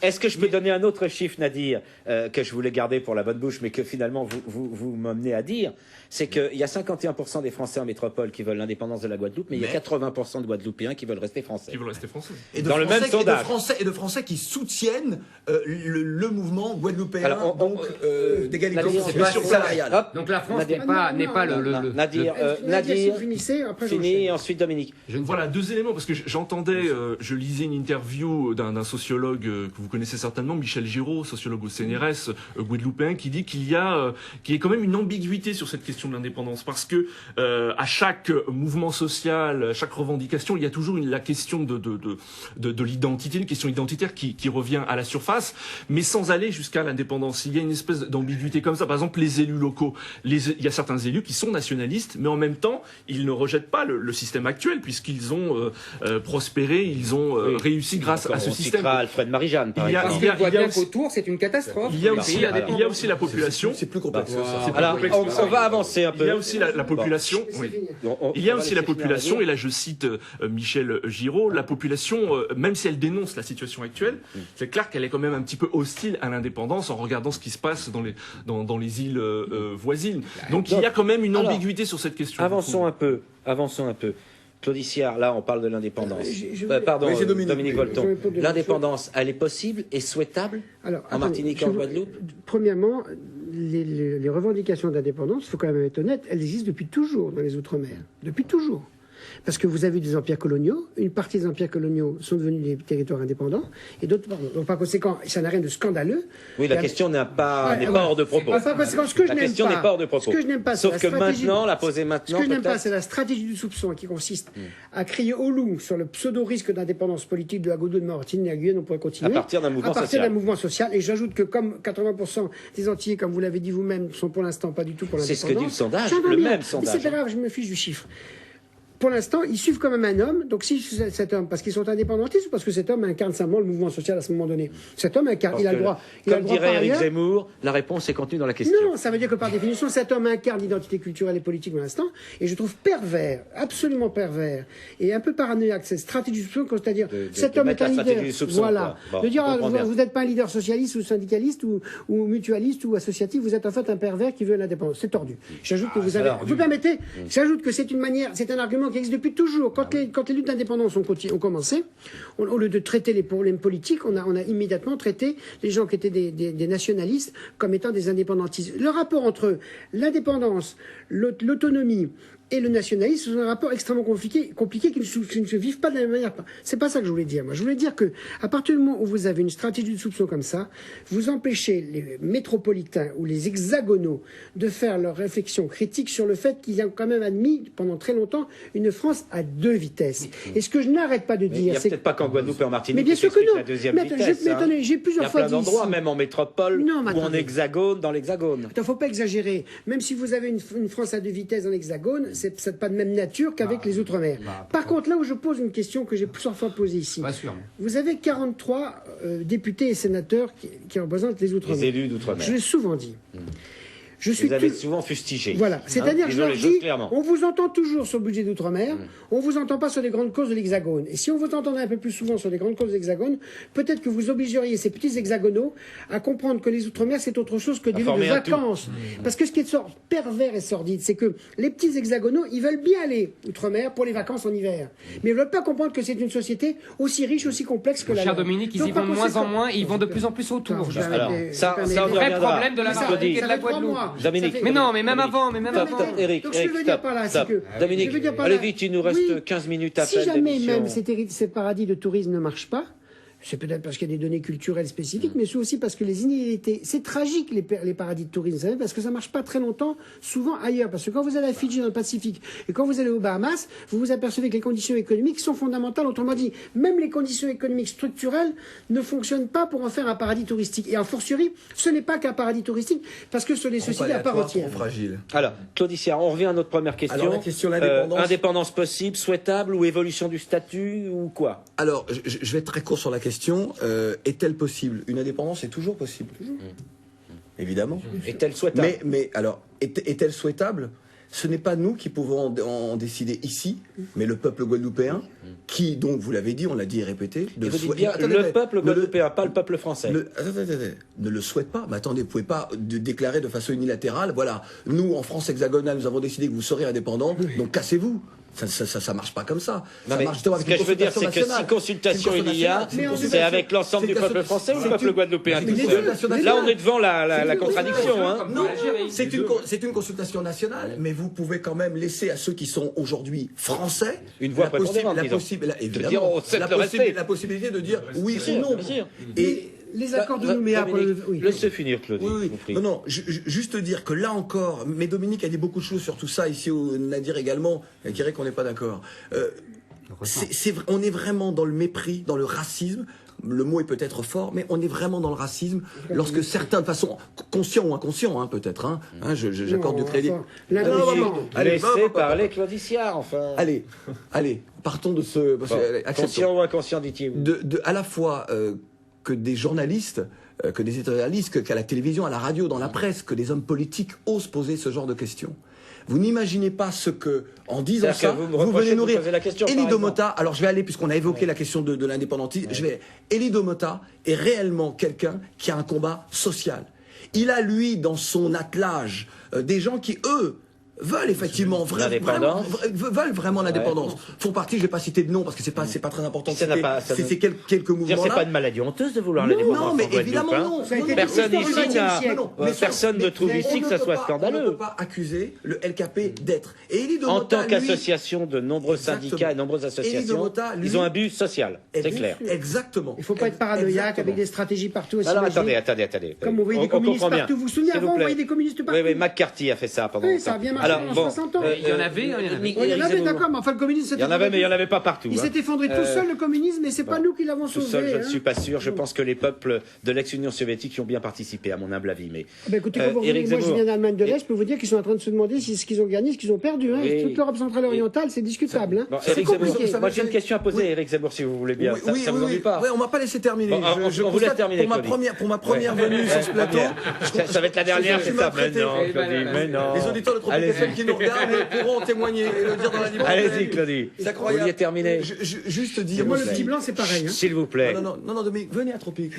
Speaker 1: Est-ce que je peux donner un autre chiffre, Nadir, que je voulais garder pour la bonne bouche, mais que finalement vous m'emmenez à dire? C'est qu'il y a 51% des Français en métropole qui veulent l'indépendance de la Guadeloupe, mais il y a 80% de Guadeloupéens qui veulent rester français.
Speaker 4: Et
Speaker 1: dans le même sondage.
Speaker 4: Et de Français qui soutiennent le mouvement guadeloupéen.
Speaker 1: Alors,
Speaker 4: d'égalité
Speaker 5: salariale. Donc la France n'est pas le...
Speaker 1: Nadir, fini, et ensuite Dominique.
Speaker 3: Voilà, 2 éléments, parce que j'entendais, je lisais une interview d'un sociologue que vous connaissez certainement, Michel Giraud, sociologue au CNRS, guadeloupéen, qui dit qu'il y a quand même une ambiguïté sur cette question de l'indépendance, parce que à chaque mouvement social, à chaque revendication, il y a toujours la question de l'identité, une question identitaire qui revient à la surface, mais sans aller jusqu'à l'indépendance. Il y a une espèce d'ambiguïté comme ça. Par exemple, les élus locaux. Il y a certains élus qui sont nationalistes, mais en même temps, ils ne rejettent pas le système actuel, puisqu'ils ont prospéré, ils ont réussi grâce à ce système.
Speaker 1: Alfred Marie-Jeanne, par exemple.
Speaker 5: Parce qu'on voit bien qu'autour, c'est une catastrophe.
Speaker 3: Il y a aussi la population.
Speaker 4: C'est plus complexe.
Speaker 1: Alors, on va avancer un peu.
Speaker 3: Il y a aussi la population. Il y a aussi la population, et là je cite Michel Giraud, la population, même si elle dénonce la situation actuelle, c'est clair qu'elle est quand même un petit peu hostile à l'indépendance en regardant ce qui se passe dans les îles voisines. Donc il y a quand même une ambiguïté sur cette question.
Speaker 1: Avançons un peu. Claude Iciard, là on parle de l'indépendance. Pardon, Dominique Volton. L'indépendance, elle est possible et souhaitable en Martinique et en Guadeloupe?
Speaker 2: Premièrement, les revendications d'indépendance, il faut quand même être honnête, elles existent depuis toujours dans les Outre-mer. Depuis toujours. Parce que vous avez des empires coloniaux, une partie des empires coloniaux sont devenus des territoires indépendants, et d'autres, donc par conséquent, ça n'a rien de scandaleux.
Speaker 1: Oui, la question n'est pas hors de propos.
Speaker 2: Par conséquent, ce que je n'aime pas,
Speaker 1: sauf que maintenant, la poser maintenant.
Speaker 2: Ce que je n'aime pas, c'est la stratégie du soupçon qui consiste à crier au loup sur le pseudo-risque d'indépendance politique de la Guadeloupe, de Martinique, de la Guyane, on pourrait continuer.
Speaker 1: À partir d'un mouvement social.
Speaker 2: Et j'ajoute que comme 80% des Antillais, comme vous l'avez dit vous-même, sont pour l'instant pas du tout pour l'indépendance.
Speaker 1: C'est ce que dit le sondage, le même sondage.
Speaker 2: Mais c'est pas grave, je me fiche du chiffre. Pour l'instant, ils suivent quand même un homme. Donc, si cet homme, parce qu'ils sont indépendantistes ou parce que cet homme incarne simplement le mouvement social à ce moment donné, cet homme incarne, il a le droit.
Speaker 1: Comme dirait Éric Zemmour, la réponse est contenue dans la question.
Speaker 2: Non, ça veut dire que par définition, cet homme incarne l'identité culturelle et politique pour l'instant. Et je trouve pervers, absolument pervers, et un peu paranoïaque cette stratégie du soupçon, c'est-à-dire cet homme est un leader. Voilà. De dire vous n'êtes pas un leader socialiste ou syndicaliste ou mutualiste ou associatif, vous êtes en fait un pervers qui veut l'indépendance. C'est tordu. J'ajoute que vous permettez, j'ajoute que c'est une manière, c'est un argument qui existe depuis toujours. Quand les luttes d'indépendance ont commencé, au lieu de traiter les problèmes politiques, on a immédiatement traité les gens qui étaient des nationalistes comme étant des indépendantistes. Le rapport entre l'indépendance, l'autonomie et le nationalisme, c'est un rapport extrêmement compliqué qui ne se vivent pas de la même manière. C'est pas ça que je voulais dire. Moi, je voulais dire que à partir du moment où vous avez une stratégie de soupçon comme ça, vous empêchez les métropolitains ou les hexagonaux de faire leur réflexion critique sur le fait qu'il y a quand même admis pendant très longtemps une France à 2 vitesses. Et ce que je n'arrête pas de dire,
Speaker 1: c'est... Il n'y a peut-être pas qu'en Guadeloupe et en Martinique.
Speaker 2: Mais bien sûr que non.
Speaker 1: La deuxième vitesse,
Speaker 2: j'ai plusieurs fois dit.
Speaker 1: Il y a plein d'endroits, même en métropole ou en hexagone, dans l'hexagone.
Speaker 2: Il ne faut pas exagérer. Même si vous avez une France à 2 vitesses dans l'hexagone, c'est pas de même nature qu'avec les Outre-mer. Par contre, là où je pose une question que j'ai plusieurs fois posée ici, vous avez 43 députés et sénateurs qui représentent les Outre-mer.
Speaker 1: Les élus d'Outre-mer.
Speaker 2: Je l'ai souvent dit.
Speaker 1: Vous avez souvent fustigé.
Speaker 2: Voilà. C'est-à-dire que je leur dis,
Speaker 1: clairement.
Speaker 2: on vous entend toujours sur le budget d'outre-mer, on vous entend pas sur les grandes causes de l'Hexagone. Et si on vous entendait un peu plus souvent sur les grandes causes de l'Hexagone, peut-être que vous obligeriez ces petits hexagonaux à comprendre que les outre-mer, c'est autre chose que des lieux de vacances. Parce que ce qui est pervers et sordide, c'est que les petits hexagonaux, ils veulent bien aller outre-mer pour les vacances en hiver. Mais ils veulent pas comprendre que c'est une société aussi riche, aussi complexe que la
Speaker 5: cher
Speaker 2: leur.
Speaker 5: Dominique, ils y vont de moins en moins, ils vont de plus en plus autour.
Speaker 1: Alors, ça on y
Speaker 5: vrai
Speaker 1: reviendra.
Speaker 5: problème de la Martinique et de la Guadeloupe.
Speaker 1: Dominique.
Speaker 5: Mais non, mais même avant,
Speaker 1: Eric,
Speaker 2: donc, ce que je veux dire par là, c'est que...
Speaker 1: Dominique, allez vite, il nous reste 15 minutes à peine.
Speaker 2: Si jamais même ces paradis de tourisme ne marchent pas, c'est peut-être parce qu'il y a des données culturelles spécifiques, mais c'est aussi parce que les inégalités, c'est tragique les paradis de tourisme, vous savez, parce que ça marche pas très longtemps, souvent ailleurs. Parce que quand vous allez à Fidji dans le Pacifique et quand vous allez aux Bahamas, vous vous apercevez que les conditions économiques sont fondamentales. Autrement dit, même les conditions économiques structurelles ne fonctionnent pas pour en faire un paradis touristique. Et en fortiori, ce n'est pas qu'un paradis touristique, parce que ce sont des sociétés à part entière.
Speaker 1: Alors, Claude Iciard, on revient à notre première question.
Speaker 4: Alors, la question de l'indépendance.
Speaker 1: Indépendance possible, souhaitable ou évolution du statut ou quoi?
Speaker 4: Alors, je vais être très court sur la question. Est-elle possible? Une indépendance est toujours possible. Évidemment.
Speaker 1: Est-elle souhaitable?
Speaker 4: Mais alors, est-elle souhaitable? Ce n'est pas nous qui pouvons en décider ici, mais le peuple guadeloupéen, qui, donc, vous l'avez dit, on l'a dit et répété,
Speaker 1: le peuple guadeloupéen, pas le peuple français.
Speaker 4: Ne le souhaite pas. Mais attendez, vous ne pouvez pas déclarer de façon unilatérale, voilà, nous, en France hexagonale, nous avons décidé que vous serez indépendants, donc cassez-vous. Ça marche pas comme ça.
Speaker 1: Non,
Speaker 4: Ça
Speaker 1: mais
Speaker 4: marche justement
Speaker 1: ce
Speaker 4: avec
Speaker 1: que
Speaker 4: une
Speaker 1: je veux dire, c'est que
Speaker 4: nationale.
Speaker 1: si consultation
Speaker 4: C'est une
Speaker 1: il y a,
Speaker 4: consultation
Speaker 1: c'est avec l'ensemble du peuple français ou le peuple guadeloupéen tout seul? Là, on est devant la contradiction. Hein.
Speaker 4: Non, c'est une consultation nationale, mais vous pouvez quand même laisser à ceux qui sont aujourd'hui français
Speaker 1: une voix prépondérante, la
Speaker 4: possibilité de dire oui ou non.
Speaker 2: Et les accords de Nouméa...
Speaker 1: Laissez finir, Claudie.
Speaker 4: Oui. Non, juste dire que là encore, mais Dominique a dit beaucoup de choses sur tout ça, ici Nadir également, elle dirait qu'on n'est pas d'accord. On est vraiment dans le mépris, dans le racisme. Le mot est peut-être fort, mais on est vraiment dans le racisme lorsque certains, de façon conscient ou inconscient, peut-être, j'accorde du crédit.
Speaker 1: Laissez parler Claudie Siard, enfin.
Speaker 4: Allez, partons de ce...
Speaker 1: Conscient ou inconscient, dit-il.
Speaker 4: À la fois que des journalistes, que des éditorialistes, qu'à la télévision, à la radio, dans la presse, que des hommes politiques osent poser ce genre de questions. Vous n'imaginez pas ce que, en disant ça, vous venez nourrir. Elie Domota, alors je vais aller, puisqu'on a évoqué la question de l'indépendantisme, Elie Domota est réellement quelqu'un qui a un combat social. Il a, lui, dans son attelage, des gens qui, eux, veulent effectivement vraiment l'indépendance. Font partie, je ne vais pas citer de nom parce que c'est pas très important. C'est quelques mouvements.
Speaker 1: C'est pas une maladie honteuse de vouloir l'indépendance.
Speaker 4: Non, mais évidemment non.
Speaker 1: Personne ne trouve ici que ça soit scandaleux.
Speaker 4: On ne peut pas accuser le LKP d'être.
Speaker 1: En tant qu'association de nombreux syndicats et nombreuses associations, ils ont un but social. C'est clair.
Speaker 4: Exactement.
Speaker 2: Il ne faut pas être paranoïaque avec des stratégies partout.
Speaker 1: Alors attendez.
Speaker 2: Comme on voyait des communistes partout. Vous vous souvenez, avant, on voyait des communistes partout.
Speaker 1: Oui, McCarthy a fait ça pendant longtemps.
Speaker 2: Ça a bien marché. Alors, bon,
Speaker 5: il y en avait,
Speaker 2: d'accord, mais enfin le communisme...
Speaker 1: Il y en avait, mais il n'y en avait pas partout.
Speaker 2: Il s'est effondré tout seul, le communisme, et c'est pas nous qui l'avons sauvé.
Speaker 1: Tout seul, je ne suis pas sûr. Je pense que les peuples de l'ex-Union soviétique y ont bien participé, à mon humble avis. Mais
Speaker 2: écoutez, moi je viens d'Allemagne de l'Est, je peux vous dire qu'ils sont en train de se demander si ce qu'ils ont gagné, ce qu'ils ont perdu. Toute l'Europe centrale et orientale, c'est discutable.
Speaker 1: C'est compliqué. Moi j'ai une question à poser à Éric Zemmour, si vous voulez bien. Ça vous ennuie pas?
Speaker 4: Oui, on m'a pas laissé terminer.
Speaker 1: On vous laisse terminer.
Speaker 4: Pour ma première venue sur ce plateau.
Speaker 1: Ça va être la dernière, c'est ça. Mais non.
Speaker 4: Les auditeurs de Tropique FM qui nous regardent pourront témoigner et le dire dans la librairie.
Speaker 1: Allez-y, Claudie.
Speaker 4: C'est incroyable.
Speaker 1: Vous vouliez terminer.
Speaker 4: Juste dire.
Speaker 2: Moi, le petit blanc, c'est pareil.
Speaker 1: S'il vous plaît.
Speaker 4: Non, Dominique, venez à Tropique.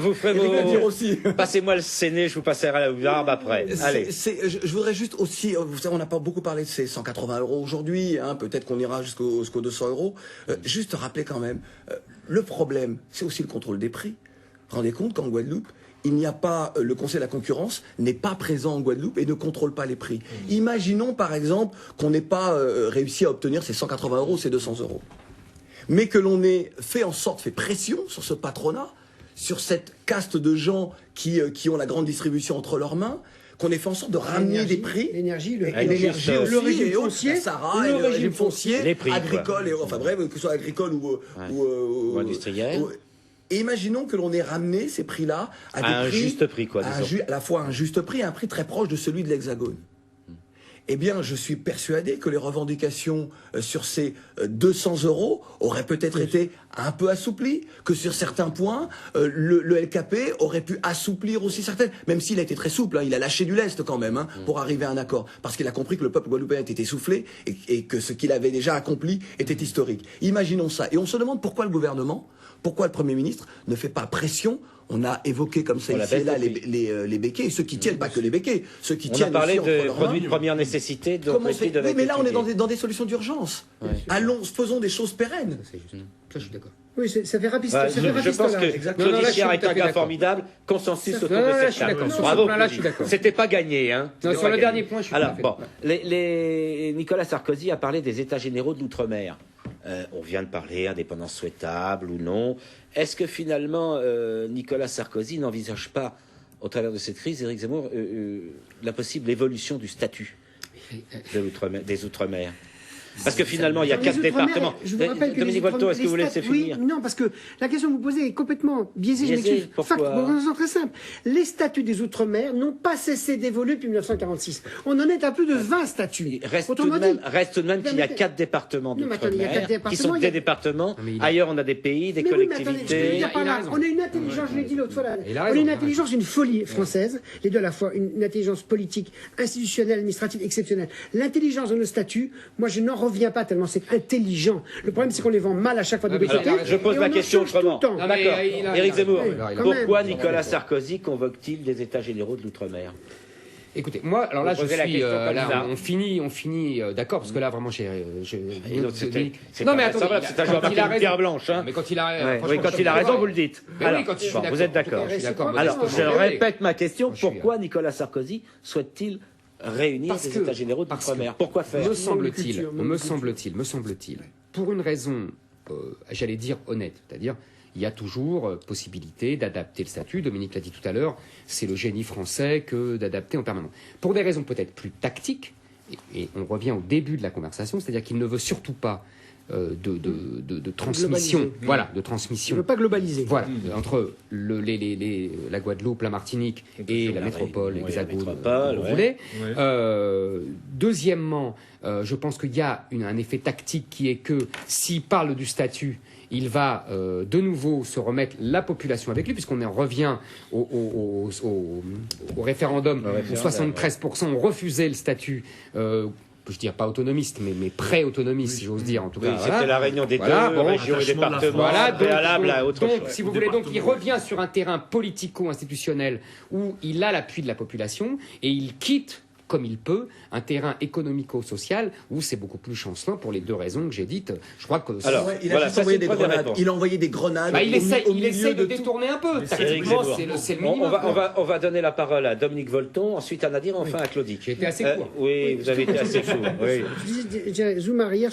Speaker 1: Vous ferez vos. Passez-moi le séné, je vous passerai la barbe après. Allez.
Speaker 4: Je voudrais juste aussi. Vous savez, on n'a pas beaucoup parlé de ces 180 € aujourd'hui. Peut-être qu'on ira jusqu'aux 200 €. Juste rappeler quand même. Le problème, c'est aussi le contrôle des prix. Rendez compte qu'en Guadeloupe, il n'y a pas, le Conseil de la concurrence n'est pas présent en Guadeloupe et ne contrôle pas les prix. Imaginons par exemple qu'on n'ait pas réussi à obtenir ces 180 €, ces 200 €. Mais que l'on ait fait pression sur ce patronat, sur cette caste de gens qui ont la grande distribution entre leurs mains, qu'on ait fait en sorte de ramener des prix.
Speaker 2: L'énergie, le
Speaker 4: régime foncier, le régime foncier,
Speaker 1: les prix,
Speaker 4: agricole, enfin bref, que ce soit agricole ou
Speaker 1: industriel.
Speaker 4: Et imaginons que l'on ait ramené ces prix-là à
Speaker 1: un juste prix,
Speaker 4: à la fois un juste prix et un prix très proche de celui de l'Hexagone. Eh bien, je suis persuadé que les revendications sur ces 200 € auraient peut-être été un peu assouplies, que sur certains points, le LKP aurait pu assouplir aussi certaines, même s'il a été très souple, il a lâché du lest quand même, pour arriver à un accord, parce qu'il a compris que le peuple guadeloupéen était essoufflé et que ce qu'il avait déjà accompli était historique. Imaginons ça. Et on se demande pourquoi le gouvernement, pourquoi le Premier ministre ne fait pas pression. On a évoqué comme ça ici et là les béquets, et ceux qui tiennent, pas que les béquets, ceux qui tiennent.
Speaker 1: On a parlé de produits de première nécessité, donc les prix devaient être
Speaker 4: mais là on est dans des solutions d'urgence. Faisons des choses pérennes.
Speaker 5: Ça, je suis d'accord.
Speaker 2: Oui, ça fait rapide.
Speaker 1: Je pense que Claudie Siard est un gars formidable. Consensus autour de cette table. Bravo. C'était pas gagné, hein.
Speaker 5: Sur le dernier point, je suis
Speaker 1: alors bon, Nicolas Sarkozy a parlé des États généraux de l'outre-mer. On vient de parler indépendance souhaitable ou non. Est-ce que finalement Nicolas Sarkozy n'envisage pas, au travers de cette crise, Éric Zemmour, la possible évolution du statut des outre-mer? Parce que finalement, il y a 4 départements. Dominique Volto, est-ce que vous laissez finir?
Speaker 2: Oui, non, parce que la question que vous posez est complètement biaisée.
Speaker 1: Pourquoi?
Speaker 2: Pour une raison très simple. Les statuts des Outre-mer n'ont pas cessé d'évoluer depuis 1946. On en est à plus de 20 statuts.
Speaker 1: Reste tout de même qu'il y a 4 départements d'outre-mer qui sont des départements. Ailleurs, on a des pays, des collectivités.
Speaker 2: On a une intelligence, je l'ai dit l'autre fois, on a une intelligence, une folie française, les deux à la fois, une intelligence politique, institutionnelle, administrative, exceptionnelle. L'intelligence de nos statuts, moi je n'en reviens pas tellement c'est intelligent. Le problème, c'est qu'on les vend mal à chaque fois de côté.
Speaker 1: Je pose ma question autrement. D'accord. Éric Zemmour, pourquoi
Speaker 2: même.
Speaker 1: Nicolas Sarkozy convoque-t-il des États généraux de l'outre-mer?
Speaker 5: Écoutez, moi, alors là, je
Speaker 1: posez la
Speaker 5: suis,
Speaker 1: question comme
Speaker 5: là,
Speaker 1: ça.
Speaker 5: on finit, d'accord, parce que là, vraiment,
Speaker 1: non, mais attendez, c'est un joueur
Speaker 5: quand il a
Speaker 1: une pierre blanche, hein.
Speaker 5: Mais quand il a,
Speaker 1: Ouais,
Speaker 5: franchement,
Speaker 1: oui, quand il a raison, vous le dites.
Speaker 5: Mais
Speaker 1: Alors,
Speaker 5: oui, quand je suis
Speaker 1: bon,
Speaker 5: d'accord.
Speaker 1: vous êtes d'accord.
Speaker 5: En tout cas, je suis d'accord.
Speaker 1: Alors, je
Speaker 5: modestement.
Speaker 1: répète ma question.
Speaker 5: Je suis
Speaker 1: Pourquoi Nicolas Sarkozy souhaite-t-il réunir les États généraux d'outre-mer? Pourquoi faire?
Speaker 5: Me semble-t-il, pour une raison, j'allais dire honnête, c'est-à-dire il y a toujours possibilité d'adapter le statut. Dominique l'a dit tout à l'heure, c'est le génie français que d'adapter en permanence. Pour des raisons peut-être plus tactiques, et on revient au début de la conversation, c'est-à-dire qu'il ne veut surtout pas de transmission. Voilà, de transmission.
Speaker 2: Il ne veut pas globaliser.
Speaker 5: Voilà, entre la Guadeloupe, la Martinique et la métropole, l'Hexagone, comme vous voulez. Deuxièmement, je pense qu'il y a un effet tactique qui est que s'il parle du statut, il va de nouveau se remettre la population avec lui, puisqu'on en revient au référendum où 73% ont refusé le statut. Je dirais pas autonomiste, mais pré-autonomiste, si j'ose dire. En tout cas,
Speaker 1: c'était la réunion des deux régions et départements préalables à autre chose.
Speaker 5: Si vous voulez, donc il revient sur un terrain politico-institutionnel où il a l'appui de la population et il quitte, comme il peut, un terrain économico-social où c'est beaucoup plus chancelant pour les deux raisons que j'ai dites. Je crois que...
Speaker 1: Alors,
Speaker 4: il a juste envoyé des grenades. Il a envoyé des grenades.
Speaker 5: Il essaie de détourner un peu. Tactiquement, c'est le minimum.
Speaker 1: On va donner la parole à Dominique Volton, ensuite à Nadir, enfin à Claudie.
Speaker 5: J'ai été assez court.
Speaker 1: Oui, vous avez été assez court. Oui.
Speaker 2: Je dirais, zoom arrière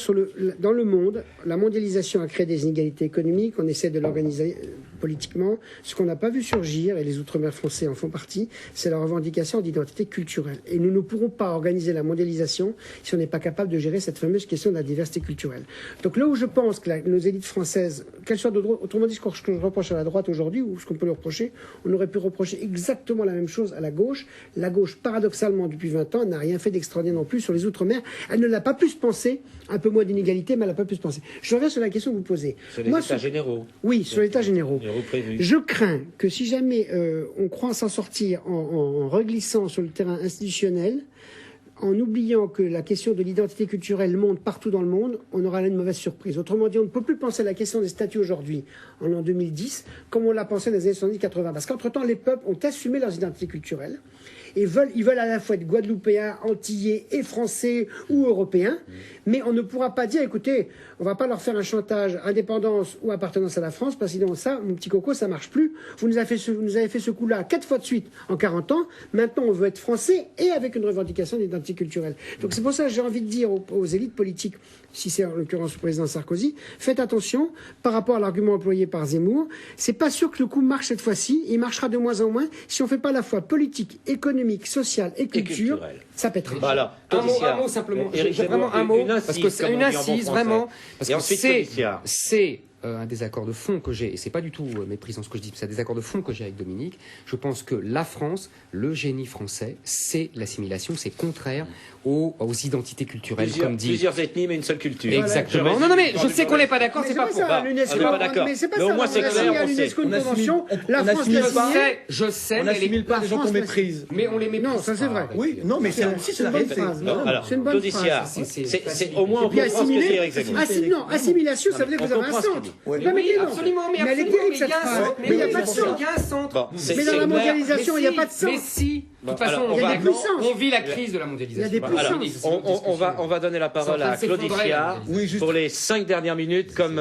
Speaker 2: dans le monde, la mondialisation a créé des inégalités économiques, on essaie de l'organiser politiquement. Ce qu'on n'a pas vu surgir, et les Outre-mer français en font partie, c'est la revendication d'identité culturelle. Et nous ne pourrons pas organiser la mondialisation si on n'est pas capable de gérer cette fameuse question de la diversité culturelle. Donc là où je pense que nos élites françaises, qu'elles soient de droite, autrement dit, ce que je reproche à la droite aujourd'hui, ou ce qu'on peut leur reprocher, on aurait pu reprocher exactement la même chose à la gauche. La gauche, paradoxalement, depuis 20 ans, n'a rien fait d'extraordinaire non plus sur les Outre-mer. Elle ne l'a pas pu se penser, un peu moins d'inégalité, mais elle n'a pas pu se penser. Je reviens sur la question que vous posez.
Speaker 1: Sur les États généraux.
Speaker 2: Oui, sur les États généraux. Je crains que si jamais on croit s'en sortir en reglissant sur le terrain institutionnel, en oubliant que la question de l'identité culturelle monte partout dans le monde, on aura là une mauvaise surprise. Autrement dit, on ne peut plus penser à la question des statuts aujourd'hui, en l'an 2010, comme on l'a pensé dans les années 70-80. Parce qu'entre-temps, les peuples ont assumé leurs identités culturelles et ils veulent à la fois être guadeloupéens, antillais et français ou européens, mais on ne pourra pas dire, écoutez, on ne va pas leur faire un chantage indépendance ou appartenance à la France, parce que sinon ça, mon petit coco, ça marche plus. Vous nous avez fait ce coup-là 4 fois de suite en 40 ans, maintenant on veut être français et avec une revendication d'identité culturelle. Donc c'est pour ça que j'ai envie de dire aux élites politiques, si c'est en l'occurrence le président Sarkozy, faites attention par rapport à l'argument employé par Zemmour. C'est pas sûr que le coup marche cette fois-ci, il marchera de moins en moins si on fait pas à la fois politique, économique, social et culture, ça pètera.
Speaker 1: Voilà.
Speaker 5: Un mot simplement, vraiment un mot, parce que c'est une assise, vraiment, parce que c'est un désaccord de fond que j'ai, et c'est pas du tout méprisant ce que je dis, c'est un désaccord de fond que j'ai avec Dominique. Je pense que la France, le génie français, c'est l'assimilation, c'est contraire aux identités culturelles, comme dit.
Speaker 1: Plusieurs ethnies, mais une seule culture.
Speaker 5: Exactement. Non, mais je sais qu'on n'est pas d'accord, c'est pas pour.
Speaker 1: On n'est pas d'accord.
Speaker 2: Mais c'est pas
Speaker 1: mais
Speaker 2: ça.
Speaker 1: au moins c'est clair.
Speaker 2: À l'UNESCO une convention, la France
Speaker 4: n'assimile
Speaker 2: l'a
Speaker 4: pas.
Speaker 2: signée.
Speaker 5: Je sais,
Speaker 4: On n'assimile pas des gens qu'on méprise.
Speaker 5: mais on les méprise.
Speaker 2: Non, ça c'est vrai.
Speaker 4: Oui, non, mais c'est
Speaker 2: une bonne phrase.
Speaker 1: Alors,
Speaker 2: C'est une bonne
Speaker 1: Claudicia,
Speaker 2: phrase.
Speaker 1: c'est au moins on
Speaker 2: Puis
Speaker 1: comprend ce que dit Eric
Speaker 2: assimiler,
Speaker 1: Zemmour.
Speaker 2: non, assimilation, ça veut dire que vous avez un centre.
Speaker 4: Ouais.
Speaker 2: Non, mais
Speaker 5: Oui,
Speaker 2: non.
Speaker 5: absolument, mais
Speaker 2: elle est terrible cette phrase. Mais il n'y a pas de centre.
Speaker 5: Il y a un centre.
Speaker 1: Bon,
Speaker 2: Mais dans la mondialisation, il n'y a pas de
Speaker 5: Mais
Speaker 2: centre.
Speaker 5: si. De toute
Speaker 1: Bon,
Speaker 5: façon,
Speaker 1: alors,
Speaker 2: il y a des puissances.
Speaker 5: on vit la crise de la mondialisation.
Speaker 2: Il y a des
Speaker 1: Alors,
Speaker 2: puissances.
Speaker 1: on va donner la parole à Claudicia pour les 5 dernières minutes, comme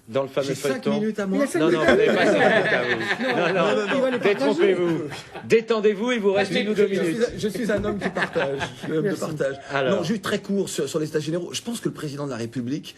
Speaker 1: dans le fameux
Speaker 4: J'ai 5
Speaker 1: feuilleton.
Speaker 4: minutes à moi.
Speaker 1: Non, vous n'avez pas 5 minutes à vous. Non, détrompez-vous. Détendez-vous, il vous reste 1 ou 2 minutes.
Speaker 4: Je suis un homme qui partage.
Speaker 1: Alors.
Speaker 4: Non, juste très court sur les États généraux. Je pense que le président de la République,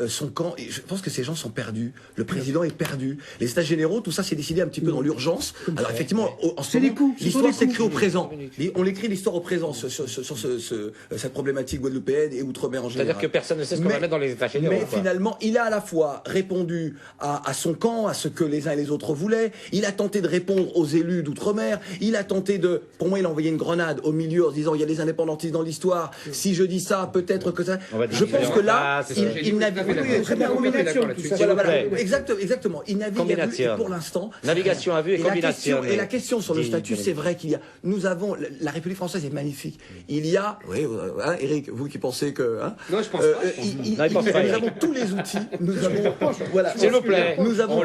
Speaker 4: son camp, je pense que ces gens sont perdus. Le président est perdu. Les États généraux, tout ça s'est décidé un petit peu dans l'urgence. Alors effectivement, en ce moment, l'histoire s'écrit au présent. On écrit l'histoire au présent sur cette problématique guadeloupéenne et outre-mer en général.
Speaker 1: C'est-à-dire que personne ne sait ce qu'on va mettre dans les États généraux.
Speaker 4: Mais finalement, il a à la fois répondu à son camp, à ce que les uns et les autres voulaient. Il a tenté de répondre aux élus d'outre-mer. Il a tenté de... Pour moi, il a envoyé une grenade au milieu en se disant il y a des indépendantistes dans l'histoire. Si je dis ça, peut-être que ça... Je pense que là, il n'a Exactement. Il navigue à vue et pour l'instant.
Speaker 1: Navigation à vue et combination.
Speaker 4: Et la question sur le statut, c'est vrai qu'il y a. Nous avons la République française est magnifique. Il y a. Oui, hein, Eric, vous qui pensez que. Hein,
Speaker 5: non, je pense pas.
Speaker 4: Nous avons tous les outils. Nous avons. Voilà.
Speaker 1: S'il vous plaît.
Speaker 4: Nous avons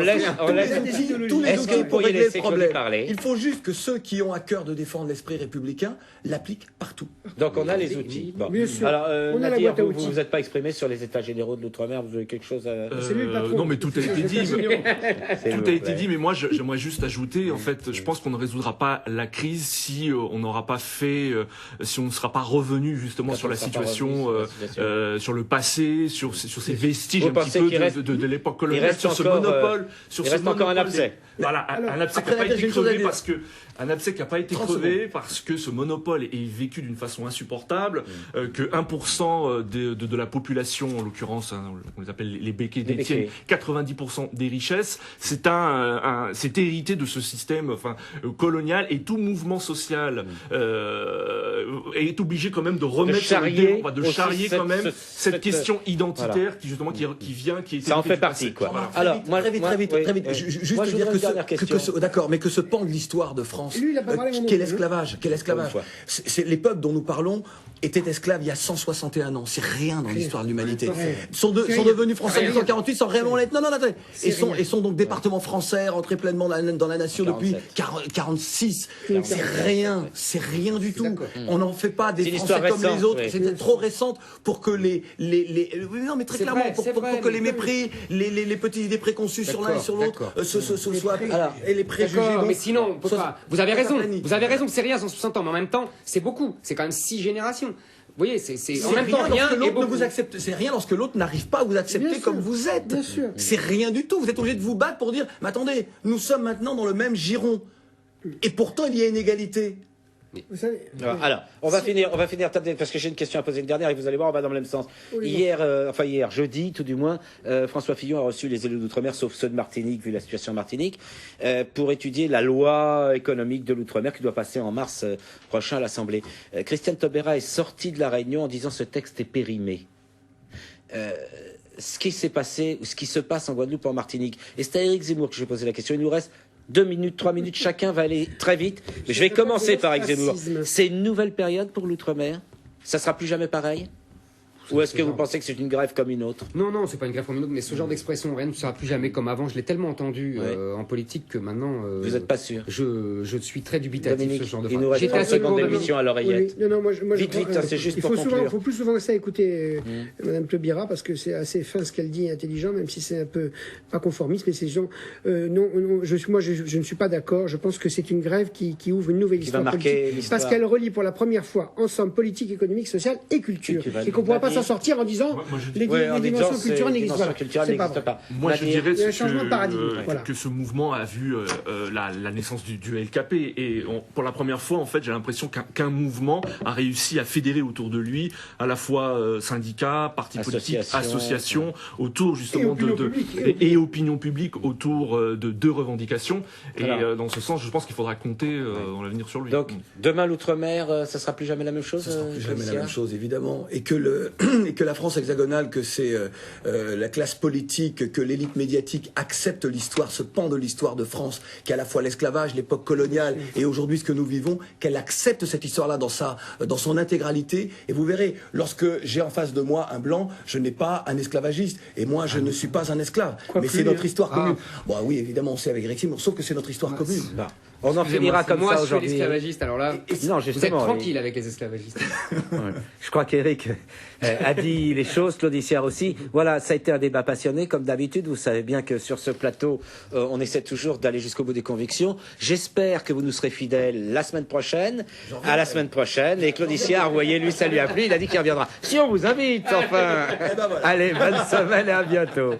Speaker 4: tous les outils pour régler le problème. Il faut juste que ceux qui ont à cœur de défendre l'esprit républicain l'appliquent partout.
Speaker 1: Donc on a les outils. Bon.
Speaker 2: Bien sûr.
Speaker 1: Alors,
Speaker 2: On a la
Speaker 1: Nadir,
Speaker 2: boîte à
Speaker 1: vous
Speaker 2: outils.
Speaker 1: vous êtes pas exprimé sur les états généraux de l'outre-mer. Vous avez quelque chose à...
Speaker 2: C'est lui le patron.
Speaker 3: Non, mais tout a été dit. Tout a été dit, mais moi, j'aimerais juste ajouter, en fait, je pense qu'on ne résoudra pas la crise si on n'aura pas fait, si on ne sera pas revenu justement sur la situation, sur le passé, sur ces vestiges un petit peu de l'époque coloniale, sur ce monopole,
Speaker 1: il reste encore un abcès.
Speaker 3: Voilà, un abcès qui n'a pas été crevé parce que un abcès qui n'a pas été crevé parce que ce monopole est vécu d'une façon insupportable, que 1% de la population, en l'occurrence, hein, on les appelle les béquets, détiennent 90% des richesses. C'est hérité de ce système, colonial, et tout mouvement social est obligé quand même de remettre de charrier quand même cette question identitaire qui justement qui est
Speaker 1: ça en fait partie, quoi.
Speaker 4: Voilà. Alors, très vite. Juste
Speaker 1: moi,
Speaker 4: dire d'accord, mais que ce pan de l'histoire de France, qu'est l'esclavage, les peuples dont nous parlons étaient esclaves il y a 161 ans. C'est rien dans l'histoire de l'humanité. Sont devenus français en 1948 sans réellement l'être. Non, attendez. Et sont donc départements français rentrés pleinement dans la nation depuis 46. C'est rien du tout. On n'en fait pas des Français comme les autres. C'est trop récente pour que non, mais très clairement, pour que les mépris, les petites idées préconçues sur l'un et sur l'autre se soient, et les préjugés.
Speaker 5: Mais sinon, on peut pas. Vous avez raison, c'est rien 160 ans, mais en même temps, c'est beaucoup. C'est quand même 6 générations. Vous voyez, c'est en même temps rien et beaucoup.
Speaker 4: C'est rien lorsque l'autre n'arrive pas à vous accepter comme vous êtes.
Speaker 2: Bien sûr.
Speaker 4: C'est rien du tout. Vous êtes obligé de vous battre pour dire, mais attendez, nous sommes maintenant dans le même giron. Et pourtant, il y a une égalité.
Speaker 2: Vous savez,
Speaker 1: alors, on va finir parce que j'ai une question à poser, une dernière, et vous allez voir, on va dans le même sens.
Speaker 2: Oui,
Speaker 1: Hier, jeudi, tout du moins, François Fillon a reçu les élus d'outre-mer, sauf ceux de Martinique, vu la situation en Martinique, pour étudier la loi économique de l'outre-mer qui doit passer en mars prochain à l'Assemblée. Christiane Taubira est sortie de la réunion en disant ce texte est périmé. Ce qui s'est passé, ou ce qui se passe en Guadeloupe, en Martinique, et c'est à Éric Zemmour que je vais poser la question. Il nous reste 2 minutes, 3 minutes, chacun va aller très vite. Mais je vais commencer par Éric Zemmour. C'est une nouvelle période pour l'outre-mer? Ça sera plus jamais pareil? Ou est-ce que vous pensez que c'est une grève comme une autre?
Speaker 5: Non, c'est pas une grève comme une autre, mais ce genre d'expression, rien ne sera plus jamais comme avant. Je l'ai tellement entendu en politique que maintenant.
Speaker 1: Vous n'êtes pas sûr?
Speaker 5: Je suis très dubitatif.
Speaker 1: Dominique,
Speaker 5: ce genre de
Speaker 1: il nous reste 30 secondes d'émission à l'oreillette.
Speaker 2: Oui, non, moi,
Speaker 1: vite, c'est juste pour conclure.
Speaker 2: Il faut plus souvent que ça écouter Madame Taubira, parce que c'est assez fin ce qu'elle dit, intelligent, même si c'est un peu pas conformiste, mais ces gens. Je ne suis pas d'accord. Je pense que c'est une grève qui ouvre une nouvelle histoire politique, parce qu'elle relie pour la première fois ensemble politique, économique, sociale et culture, et qu'on ne pourra pas s'en sortir en disant les dimensions culturelles n'existent pas.
Speaker 3: Moi, je dirais
Speaker 2: un changement de paradigme.
Speaker 3: Que ce mouvement a vu la naissance du LKP, et pour la première fois, en fait, j'ai l'impression qu'un mouvement a réussi à fédérer autour de lui à la fois syndicats, partis politiques, associations, autour justement et opinion publique autour de 2 revendications. Et dans ce sens, je pense qu'il faudra compter dans l'avenir sur lui.
Speaker 1: Donc, demain, l'outre-mer, ça sera plus jamais la même chose?
Speaker 4: Ça sera plus jamais la même chose, évidemment. Et que la France hexagonale, que c'est la classe politique, que l'élite médiatique accepte l'histoire, ce pan de l'histoire de France, qui est à la fois l'esclavage, l'époque coloniale et aujourd'hui ce que nous vivons, qu'elle accepte cette histoire-là dans son intégralité. Et vous verrez, lorsque j'ai en face de moi un blanc, je n'ai pas un esclavagiste. Et moi, je ne suis pas un esclave. Mais c'est notre histoire commune. Bon, oui, évidemment, on sait avec Eric Zemmour, sauf que c'est notre histoire commune.
Speaker 1: On en finira comme ça aujourd'hui.
Speaker 5: Moi, je suis l'esclavagiste, alors là,
Speaker 1: non,
Speaker 5: vous êtes tranquille avec les esclavagistes.
Speaker 1: Je crois qu'Éric a dit les choses, Claude Issiard aussi. Voilà, ça a été un débat passionné, comme d'habitude. Vous savez bien que sur ce plateau, on essaie toujours d'aller jusqu'au bout des convictions. J'espère que vous nous serez fidèles la semaine prochaine. À la semaine prochaine. Et Claude Issiard, vous voyez, lui, ça lui a plu. Il a dit qu'il reviendra. Si on vous invite, enfin. Allez, bonne semaine et à bientôt.